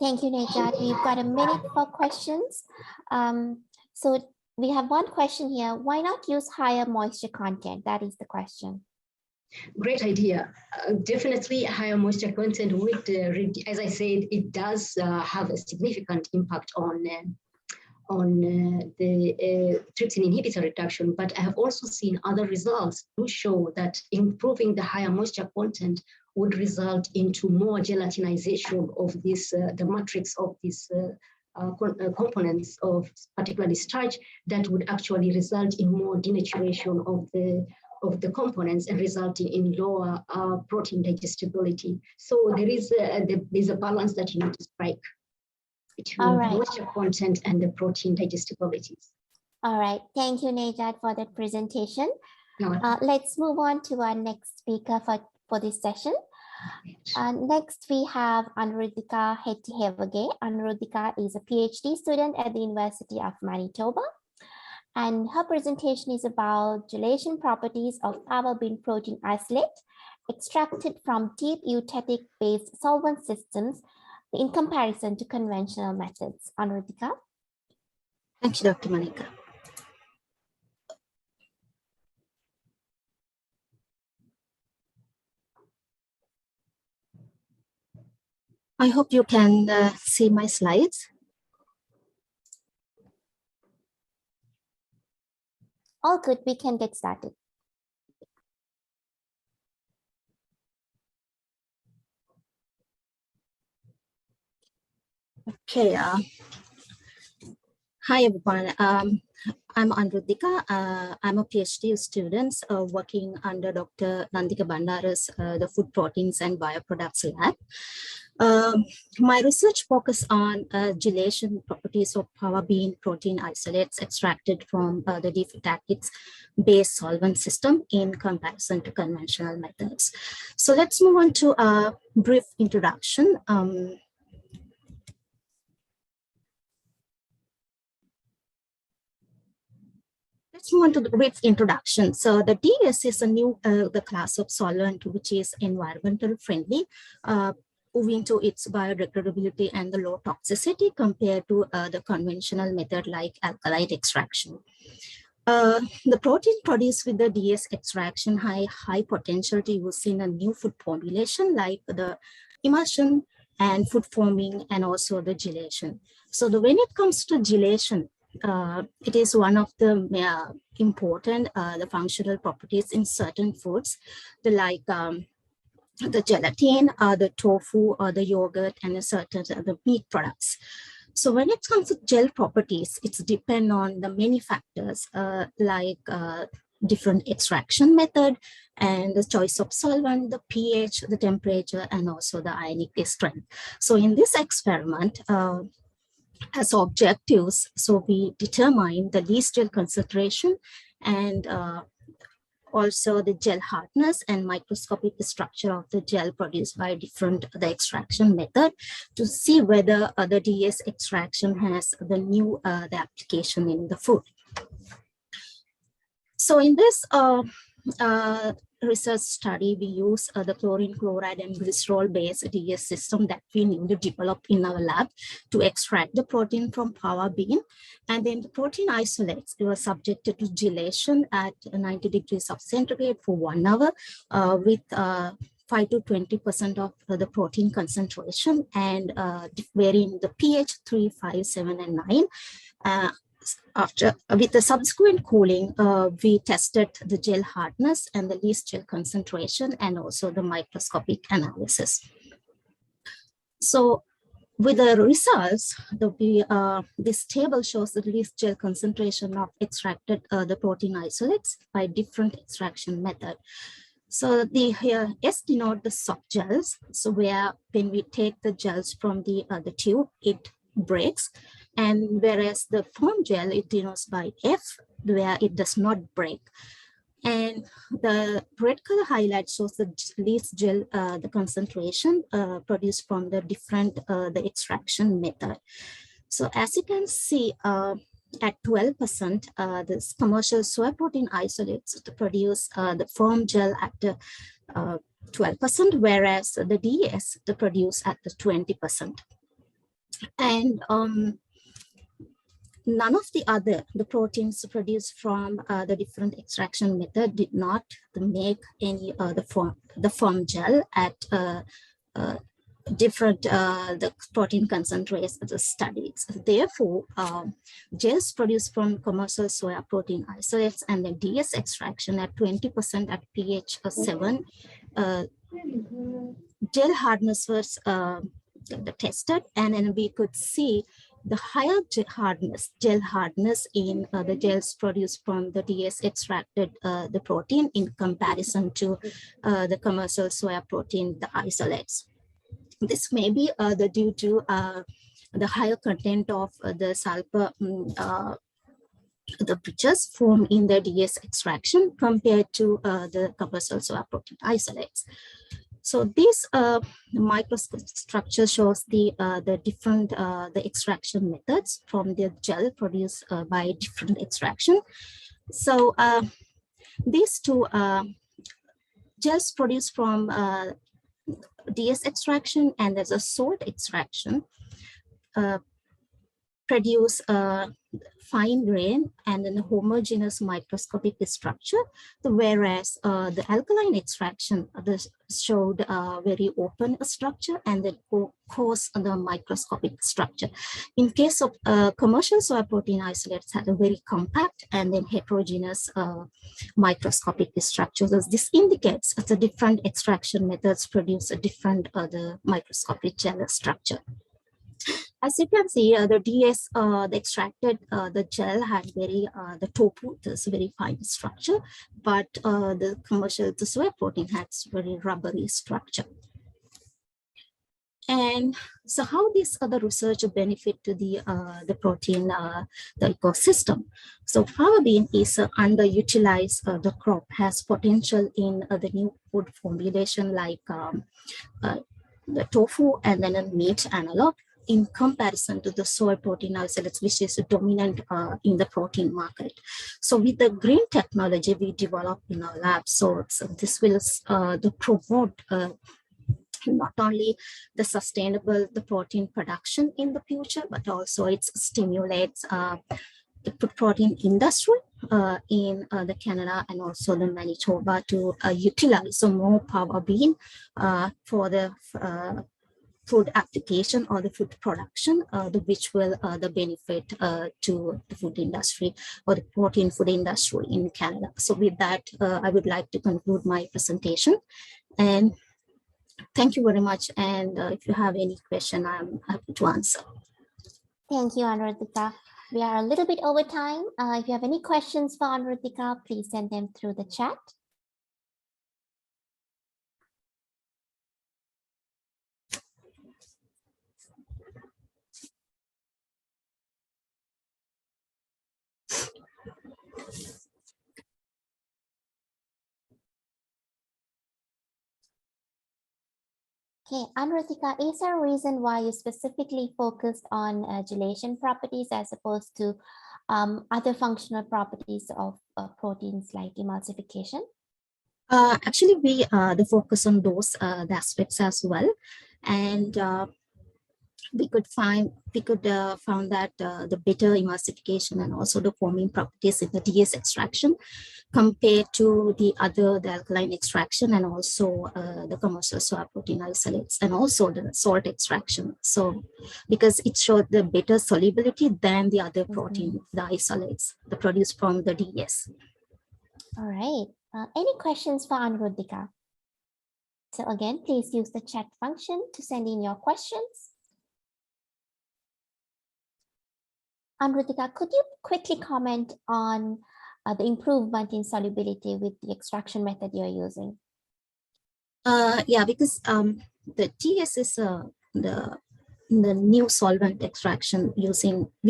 Thank you, Najat. We've got a minute for questions. So we have one question here. Why not use higher moisture content? That is the question. Great idea. Definitely higher moisture content would, as I said, it does have a significant impact on the trypsin inhibitor reduction, but I have also seen other results to show that improving the higher moisture content would result into more gelatinization of this, the matrix of these components of particularly starch, that would actually result in more denaturation of the components and resulting in lower protein digestibility. So there's a balance that you need to strike between the moisture content and the protein digestibilities. All right, thank you, Najat, for that presentation. Let's move on to our next speaker for this session. Next, we have Anuradhika Hetty-Hevage. Anuradhika is a PhD student at the University of Manitoba, and her presentation is about gelation properties of fava bean protein isolate extracted from deep eutectic-based solvent systems in comparison to conventional methods. Anuradhika. Thank you, Dr. Manika. I hope you can see my slides. All good, we can get started. Okay. Hi, everyone. I'm Anuradhika. I'm a PhD student working under Dr. Nandika Bandara's the Food Proteins and Bioproducts Lab. My research focuses on gelation properties of fava bean protein isolates extracted from the deep eutectic-based solvent system in comparison to conventional methods. So let's move on to a brief introduction. Let's move on to the brief introduction. So the DS is a new the class of solvent which is environmental friendly, owing to its biodegradability and the low toxicity compared to the conventional method like alkali extraction. The protein produced with the DS extraction high potential to use in a new food formulation like the emulsion and food forming and also the gelation. So when it comes to gelation, it is one of the important the functional properties in certain foods, like the gelatin, the tofu, or the yogurt, and certain the meat products. So when it comes to gel properties, it's depend on the many factors like different extraction method and the choice of solvent, the pH, the temperature, and also the ionic strength. So in this experiment, as objectives, so we determine the least gel concentration and also the gel hardness and microscopic structure of the gel produced by the extraction method to see whether the DS extraction has the application in the food. So in this research study, we use the chlorine, chloride, and glycerol-based DS system that we newly developed in our lab to extract the protein from power bean. And then the protein isolates were subjected to gelation at 90 degrees of centigrade for 1 hour with 5 to 20% of the protein concentration and varying the pH 3, 5, 7, and 9. With the subsequent cooling, we tested the gel hardness and the least gel concentration and also the microscopic analysis. So with the results, this table shows the least gel concentration of extracted the protein isolates by different extraction method. So here S denote the soft gels. So when we take the gels from the tube, it breaks. And whereas the firm gel, it denotes by F, where it does not break. And the red color highlight shows the least gel, the concentration produced from the different the extraction method. So as you can see, at 12%, this commercial soy protein isolates to produce the firm gel at 12%, whereas the DS to produce at the 20%. And none of the proteins produced from the different extraction method did not make any the firm gel at different the protein concentrates the studies. Therefore, gels produced from commercial soya protein isolates and the DS extraction at 20% at pH 7, gel hardness was tested, and then we could see the higher gel hardness in the gels produced from the DS extracted the protein in comparison to the commercial soya protein, the isolates. This may be due to the higher content of the sulfur the bridges formed in the DS extraction compared to the commercial soya protein isolates. So this microstructure shows the different the extraction methods from the gel produced by different extraction. So these two gels produced from DS extraction and as a salt extraction produce fine grain and then a homogeneous microscopic structure, whereas the alkaline extraction showed a very open structure and then coarse the microscopic structure. In case of commercial soy protein isolates had a very compact and then heterogeneous microscopic structure. So this indicates that the different extraction methods produce a different the microscopic gel structure. As you can see, the DS, the extracted, the gel had very, the tofu, this very fine structure, but the commercial, the soy protein has very rubbery structure. And so how this other research benefit to the protein, the ecosystem? So power bean is underutilized, the crop has potential in the new food formulation like the tofu and then a meat analog, in comparison to the soy protein isolates, which is dominant in the protein market. So with the green technology we developed in our lab, so this will promote not only the sustainable the protein production in the future, but also it stimulates the protein industry in the Canada and also the Manitoba to utilize some more power bean for the food application or the food production, which will the benefit to the food industry or the protein food industry in Canada. So with that, I would like to conclude my presentation. And thank you very much. And if you have any question, I'm happy to answer. Thank you, Anuradhika. We are a little bit over time. If you have any questions for Anuradhika, please send them through the chat. Okay, Anuradhika, is there a reason why you specifically focused on gelation properties as opposed to other functional properties of proteins like emulsification? Actually, we the focus on those the aspects as well, and we could found that the better emulsification and also the foaming properties in the DS extraction compared to the alkaline extraction, and also the commercial soy protein isolates, and also the salt extraction. So because it showed the better solubility than the other protein, the isolates, the produced from the DS. All right. Any questions for Anuradhika? So again, please use the chat function to send in your questions. Anuradhika, could you quickly comment on the improvement in solubility with the extraction method you're using? Yeah, because the TS is the new solvent extraction we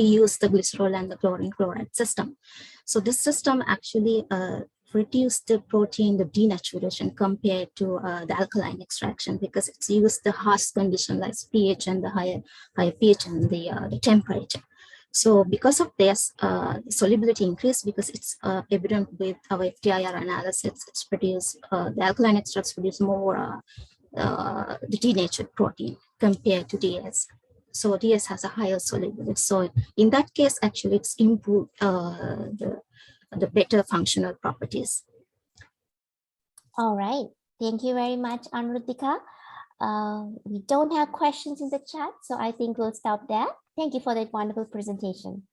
use the glycerol and the chlorine chloride system. So this system actually reduced the protein, the denaturation compared to the alkaline extraction, because it's used the harsh condition like pH and the higher pH and the temperature. So because of this, solubility increased because it's evident with our FTIR analysis. It's produced, the alkaline extracts produce more the denatured protein compared to DS. So DS has a higher solubility. So in that case, actually, it's improved the better functional properties. All right. Thank you very much, Anuradhika. We don't have questions in the chat, so I think we'll stop there. Thank you for that wonderful presentation.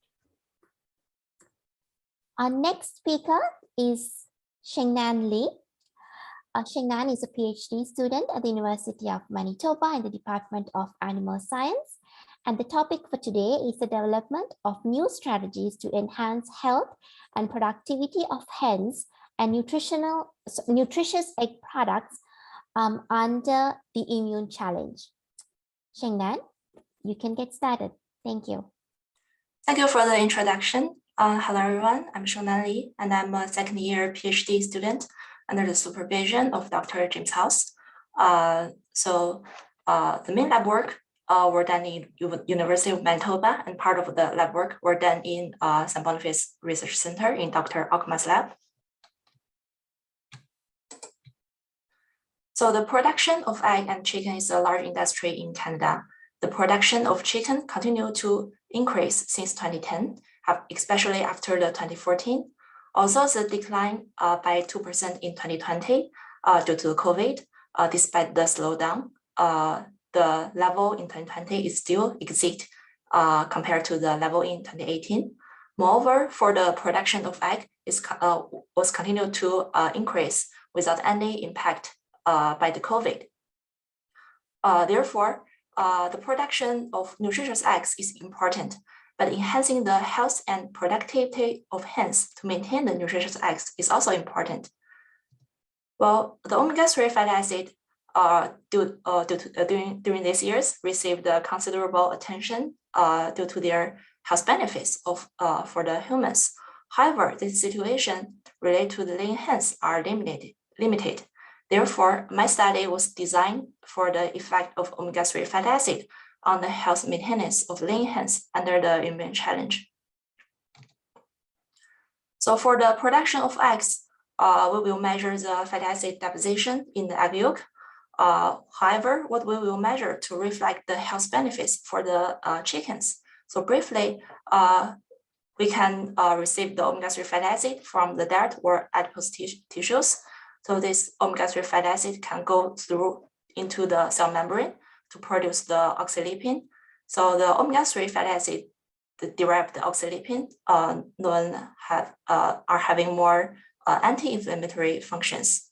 Our next speaker is Shengnan Lee. Shengnan is a PhD student at the University of Manitoba in the Department of Animal Science. And the topic for today is the development of new strategies to enhance health and productivity of hens and nutritious egg products under the immune challenge. Shengnan, you can get started. Thank you. Thank you for the introduction. Hello, everyone. I'm Shengnan Lee, and I'm a second-year PhD student under the supervision of Dr. James House. The main lab work were done in University of Manitoba, and part of the lab work were done in St. Boniface Research Center in Dr. Okma's lab. So the production of egg and chicken is a large industry in Canada. The production of chicken continued to increase since 2010, especially after the 2014. Also, the decline by 2% in 2020 due to COVID. Despite the slowdown, the level in 2020 is still exceed compared to the level in 2018. Moreover, for the production of egg was continued to increase without any impact by the COVID. Therefore, the production of nutritious eggs is important, but enhancing the health and productivity of hens to maintain the nutritious eggs is also important. Well, the omega-3 fatty acid during these years received considerable attention due to their health benefits for the humans. However, this situation related to the laying hens are limited. Therefore, my study was designed for the effect of omega-3 fatty acid on the health maintenance of laying hens under the immune challenge. So for the production of eggs, we will measure the fatty acid deposition in the egg yolk. However, what we will measure to reflect the health benefits for the chickens. So briefly, we can receive the omega-3 fatty acid from the diet or adipose tissues. So this omega-3 fatty acid can go through into the cell membrane to produce the oxylipin. So the omega-3 fatty acid, the derived oxylipin, are having more anti-inflammatory functions.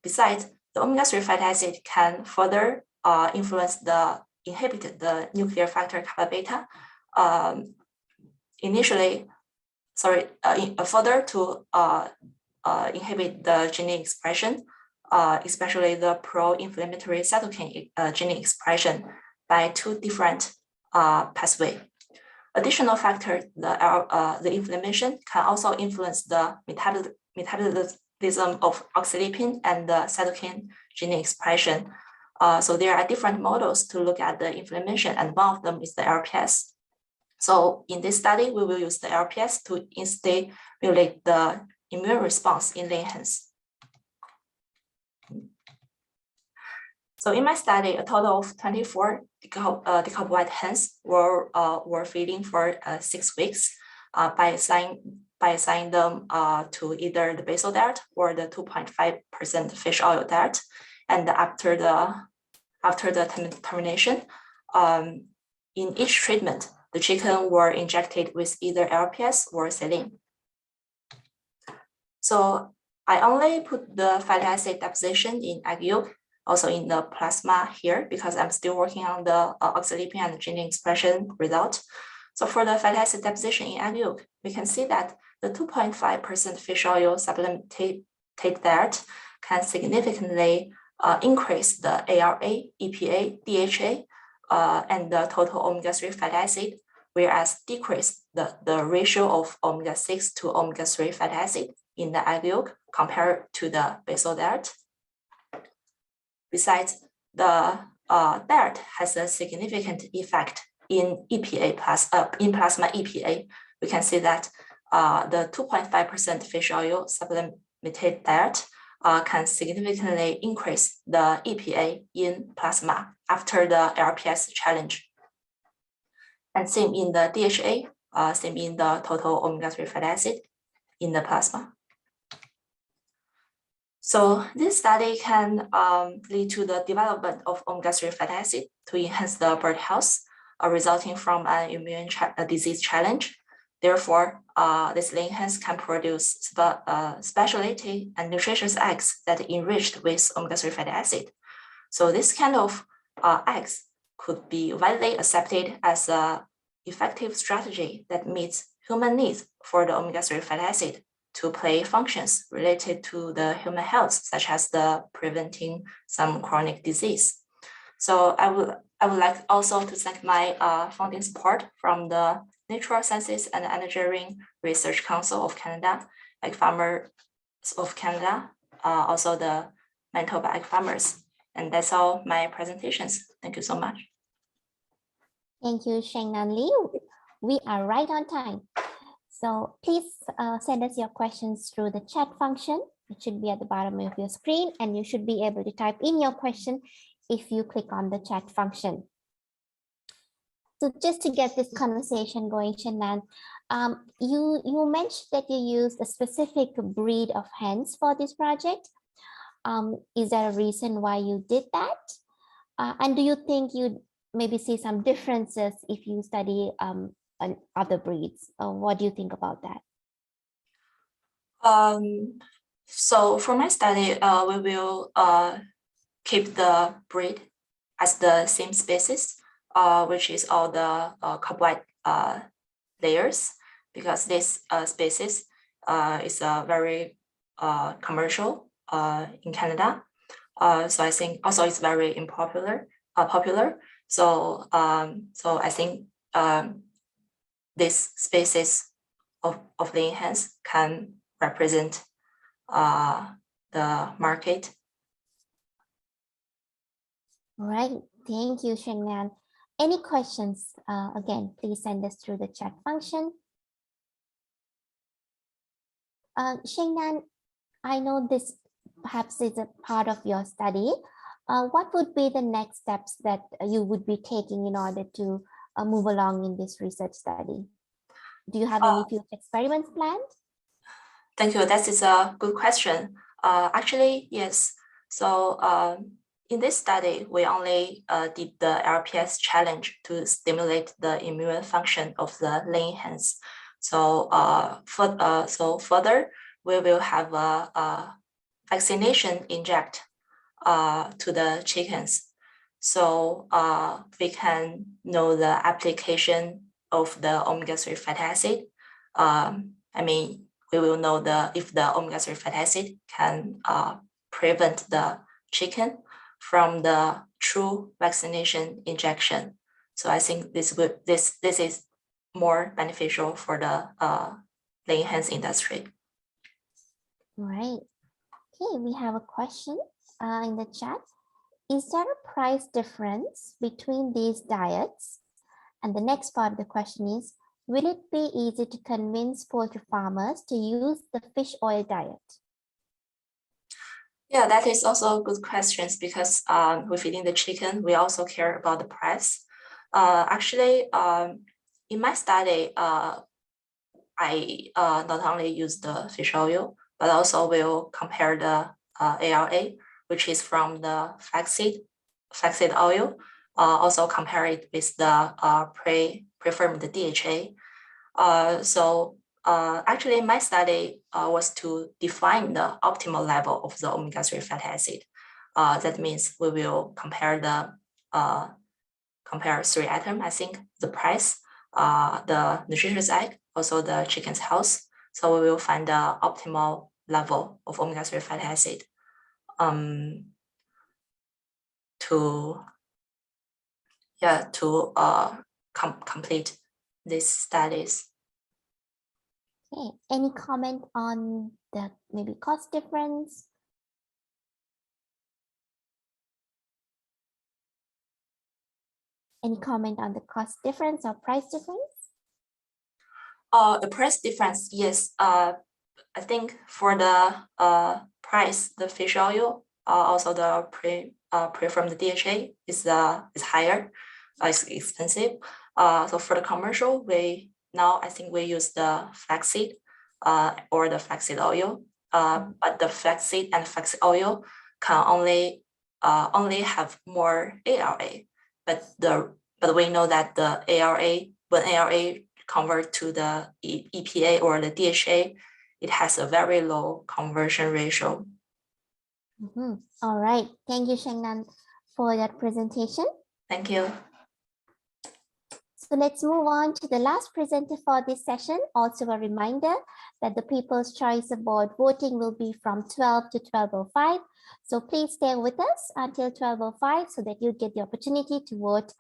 Besides, the omega-3 fatty acid can further inhibit the nuclear factor kappa beta. Further to inhibit the gene expression, especially the pro-inflammatory cytokine gene expression by two different pathways. Additional factors, the inflammation can also influence the metabolism of oxylipin and the cytokine gene expression. So there are different models to look at the inflammation, and one of them is the LPS. So in this study, we will use the LPS to stimulate the immune response in lean hens. So in my study, a total of 24 decoupled hens were feeding for 6 weeks by assigning them to either the basal diet or the 2.5% fish oil diet. And after the termination, in each treatment, the chicken were injected with either LPS or saline. So I only put the fatty acid deposition in egg yolk, also in the plasma here, because I'm still working on the oxalipine and gene expression result. So for the fatty acid deposition in egg yolk, we can see that the 2.5% fish oil supplemented diet can significantly increase the ARA, EPA, DHA, and the total omega-3 fatty acid, whereas decrease the ratio of omega-6 to omega-3 fatty acid in the egg yolk compared to the basal diet. Besides, the diet has a significant effect in EPA in plasma EPA. We can see that the 2.5% fish oil supplemented diet can significantly increase the EPA in plasma after the LPS challenge. And same in the DHA, same in the total omega-3 fatty acid in the plasma. So this study can lead to the development of omega-3 fatty acid to enhance the bird health resulting from an immune disease challenge. Therefore, these lean hens can produce specialty and nutritious eggs that are enriched with omega-3 fatty acid. So this kind of eggs could be widely accepted as an effective strategy that meets human needs for the omega-3 fatty acid to play functions related to the human health, such as the preventing some chronic disease. So I would like also to thank my funding support from the Natural Sciences and Engineering Research Council of Canada, Egg Farmers of Canada, also the Manitoba Egg Farmers. And that's all my presentations. Thank you so much. Thank you, Shengnan Liu. We are right on time. So please send us your questions through the chat function. It should be at the bottom of your screen, and you should be able to type in your question if you click on the chat function. So just to get this conversation going, Shengnan, you mentioned that you used a specific breed of hens for this project. Is there a reason why you did that? And do you think you'd maybe see some differences if you study other breeds? What do you think about that? So for my study, we will keep the breed as the same species, which is all the cobweb layers, because this species is very commercial in Canada. So I think also it's very popular. So I think this species of lean hens can represent the market. All right, thank you, Shengnan. Any questions? Again, please send us through the chat function. Shengnan, I know this perhaps is a part of your study. What would be the next steps that you would be taking in order to move along in this research study? Do you have any future experiments planned? Thank you. That is a good question. Actually, yes. So in this study, we only did the LPS challenge to stimulate the immune function of the lean hens. So further, we will have a vaccination inject to the chickens. So we can know the application of the omega-3 fatty acid. I mean, we will know if the omega-3 fatty acid can prevent the chicken from the true vaccination injection. So I think this is more beneficial for the lean hens industry. All right. Okay, we have a question in the chat. is there a price difference between these diets? And the next part of the question is, will it be easy to convince poultry farmers to use the fish oil diet? Yeah, that is also a good question because we're feeding the chicken, we also care about the price. Actually, in my study, I not only use the fish oil, but also will compare the ARA, which is from the flaxseed oil. Also compare it with the preferred DHA. Actually, my study was to define the optimal level of the omega-3 fatty acid. That means we will compare three items. I think the price, the nutritious egg, also the chicken's health. So we will find the optimal level of omega-3 fatty acid to complete these studies. Okay, any comment on the maybe cost difference? Any comment on the cost difference or price difference? The price difference, yes. I think for the price, the fish oil, also the preformed DHA is higher, it's expensive. So for the commercial, I think we use the flaxseed or the flaxseed oil. But the flaxseed and flaxseed oil can only have more ARA. But we know that the ARA, when ARA convert to the EPA or the DHA, it has a very low conversion ratio. All right, thank you, Shengnan, for that presentation. Thank you. So let's move on to the last presenter for this session. Also a reminder that the People's Choice Award voting will be from 12 to 12:05. So please stay with us until 12:05 so that you get the opportunity to vote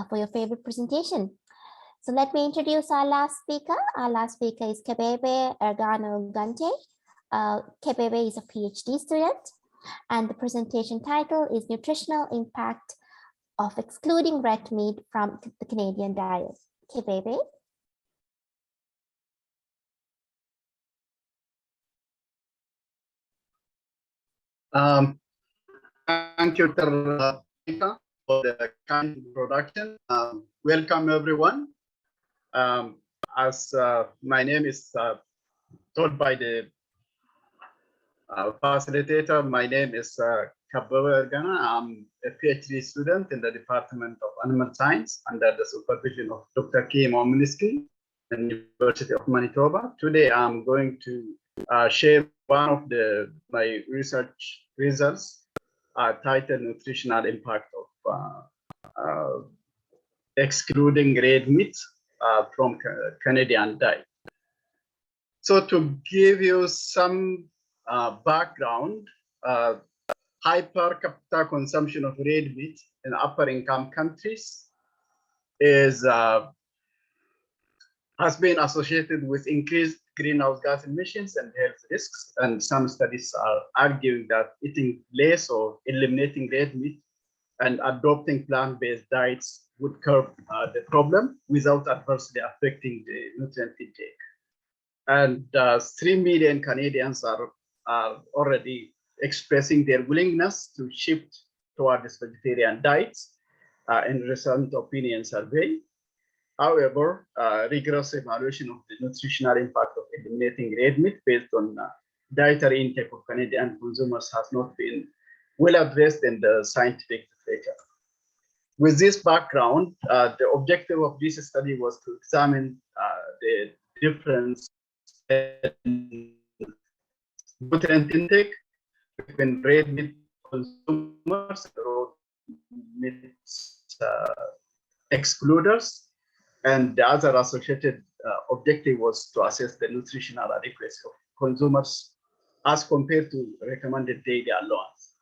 for your favorite presentation. So let me introduce our last speaker. Our last speaker is Kebebe Ergano Gante. Kebebe is a PhD student, and the presentation title is Nutritional Impact of Excluding Red Meat from the Canadian Diet. Kebebe. Thank you, Tarika, for the kind introduction. Welcome, everyone. As my name is told by the facilitator, my name is Kebebe Ergano. I'm a PhD student in the Department of Animal Science under the supervision of Dr. Kim Omniski in the University of Manitoba. Today, I'm going to share one of my research results titled Nutritional Impact of Excluding Red Meat from Canadian Diet. So to give you some background, high per capita consumption of red meat in upper income countries has been associated with increased greenhouse gas emissions and health risks. And some studies are arguing that eating less or eliminating red meat and adopting plant-based diets would curb the problem without adversely affecting the nutrient intake. And 3 million Canadians are already expressing their willingness to shift towards vegetarian diets in recent opinion survey. However, rigorous evaluation of the nutritional impact of eliminating red meat based on dietary intake of Canadian consumers has not been well addressed in the scientific literature. With this background, the objective of this study was to examine the difference in nutrient intake between red meat consumers and raw meat excluders. And the other associated objective was to assess the nutritional adequacy of consumers as compared to recommended daily allowance.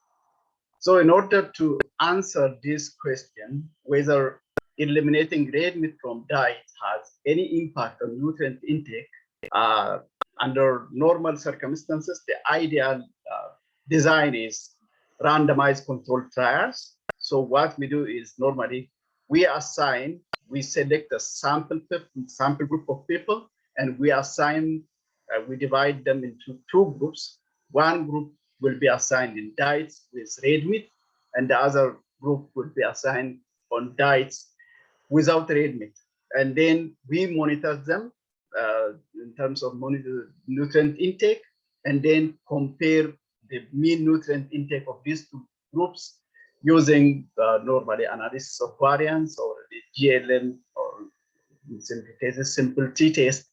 So in order to answer this question, whether eliminating red meat from diet has any impact on nutrient intake, under normal circumstances, the ideal design is randomized control trials. So what we do is normally we select a sample group of people, and we divide them into two groups. One group will be assigned in diets with red meat, and the other group will be assigned on diets without red meat. And then we monitor them in terms of nutrient intake, and then compare the mean nutrient intake of these two groups using normally analysis of variance or the GLM, or in some cases simple t-test.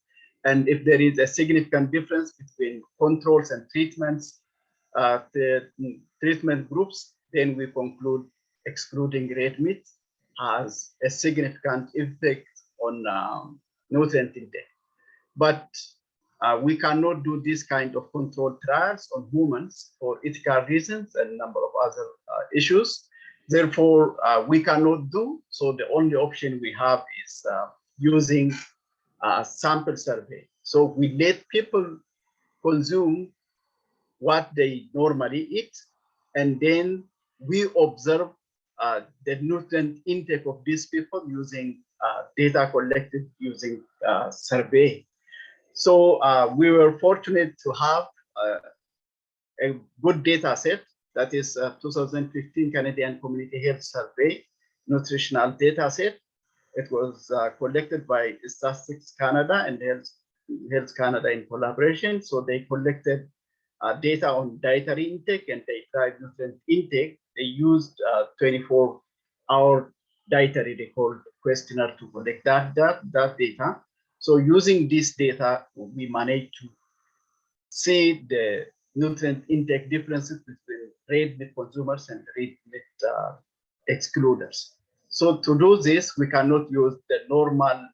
And if there is a significant difference between controls and treatments, the treatment groups, then we conclude excluding red meat has a significant effect on nutrient intake. But we cannot do this kind of controlled trials on humans for ethical reasons and a number of other issues. Therefore, we cannot do, so the only option we have is using a sample survey. So we let people consume what they normally eat, and then we observe the nutrient intake of these people using data collected using survey. So we were fortunate to have a good data set, that is 2015 Canadian Community Health Survey nutritional data set. It was collected by Statistics Canada and Health Canada in collaboration. So they collected data on dietary intake and dietary nutrient intake. They used 24-hour dietary record questionnaire to collect that data. So using this data, we managed to see the nutrient intake differences between red meat consumers and red meat excluders. So to do this, we cannot use the normal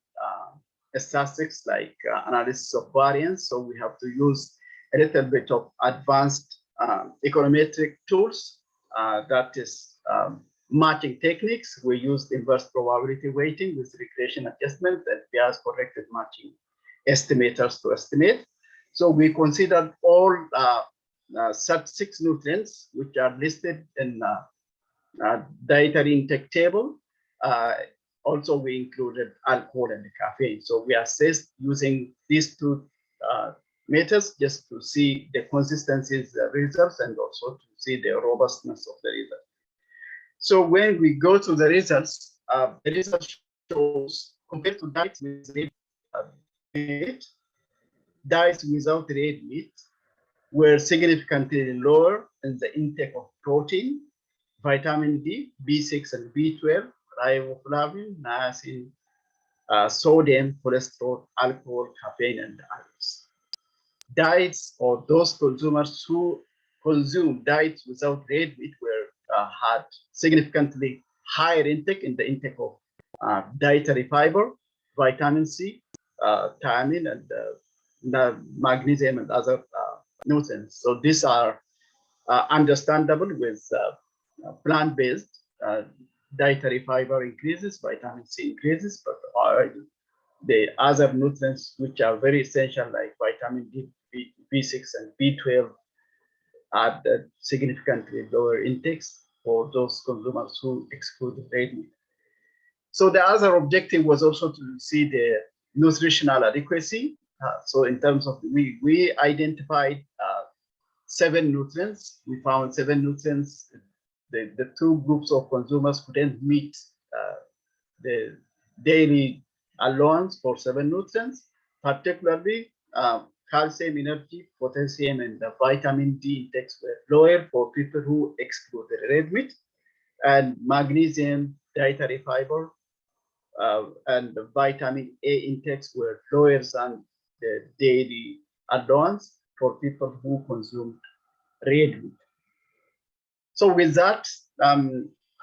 statistics like analysis of variance. So we have to use a little bit of advanced econometric tools, that is matching techniques. We used inverse probability weighting with regression adjustment and bias corrected matching estimators to estimate. So we considered all such 6 nutrients which are listed in dietary intake table. Also, we included alcohol and caffeine. So we assessed using these two methods just to see the consistency of the results and also to see the robustness of the result. So when we go to the results shows compared to diets with red meat, diets without red meat were significantly lower in the intake of protein, vitamin D, B6 and B12, riboflavin, niacin, sodium, cholesterol, alcohol, caffeine, and others. Diets or those consumers who consume diets without red meat were had significantly higher intake in the intake of dietary fiber, vitamin C, thiamine, and magnesium and other nutrients. So these are understandable with plant-based dietary fiber increases, vitamin C increases, but the other nutrients which are very essential like vitamin D, B6 and B12 are the significantly lower intakes for those consumers who exclude red meat. So the other objective was also to see the nutritional adequacy. So in terms of, we identified 7 nutrients. We found 7 nutrients. The 2 groups of consumers couldn't meet the daily allowance for 7 nutrients, particularly calcium, energy, potassium, and the vitamin D intakes were lower for people who excluded red meat, and magnesium, dietary fiber, and the vitamin A intakes were lower than the daily allowance for people who consumed red meat. So with that,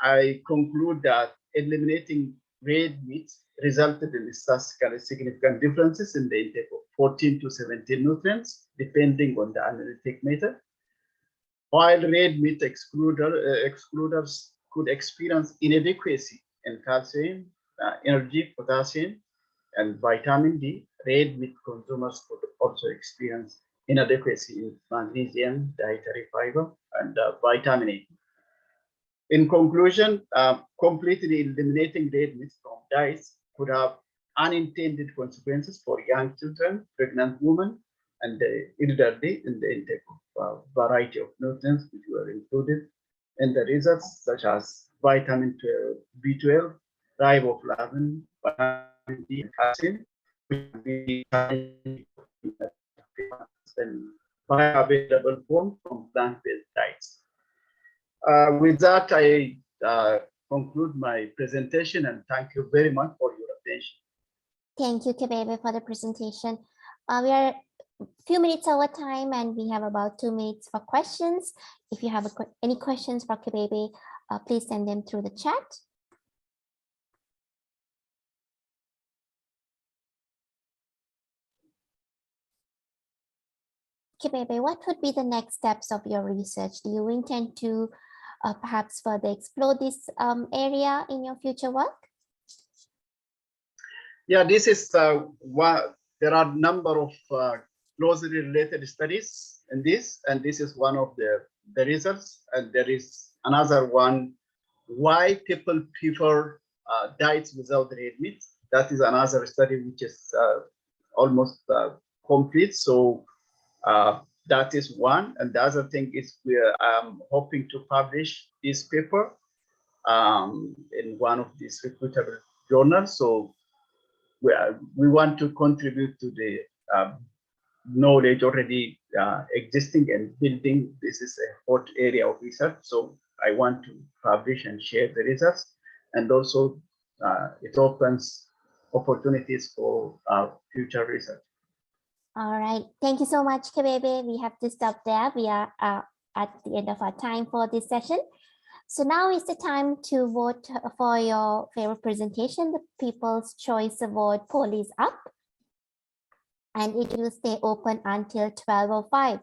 I conclude that eliminating red meat resulted in statistically significant differences in the intake of 14 to 17 nutrients, depending on the analytic method. While red meat excluders could experience inadequacy in calcium, energy, potassium, and vitamin D, red meat consumers could also experience inadequacy in magnesium, dietary fiber, and vitamin A. In conclusion, completely eliminating red meat from diets could have unintended consequences for young children, pregnant women, and the elderly in the intake of a variety of nutrients which were included in the results, such as vitamin B12, riboflavin, vitamin D, and calcium, which can be in bioavailable form from plant-based diets. With that, I conclude my presentation, and thank you very much for your attention. Thank you, Kebebe, for the presentation. We are a few minutes over time, and we have about 2 minutes for questions. If you have any questions for Kebebe, please send them through the chat. Kebebe, what would be the next steps of your research? Do you intend to perhaps further explore this area in your future work? Yeah, this is what there are a number of closely related studies in this, and this is one of the results. And there is another one, why people prefer diets without red meat. That is another study which is almost complete. So that is one. And the other thing is I'm hoping to publish this paper in one of these reputable journals. So we want to contribute to the knowledge already existing and building. This is a hot area of research. So I want to publish and share the results. And also it opens opportunities for future research. All right. Thank you so much, Kebebe. We have to stop there. We are at the end of our time for this session. So now is the time to vote for your favorite presentation. The People's Choice Award poll is up, and it will stay open until 12:05.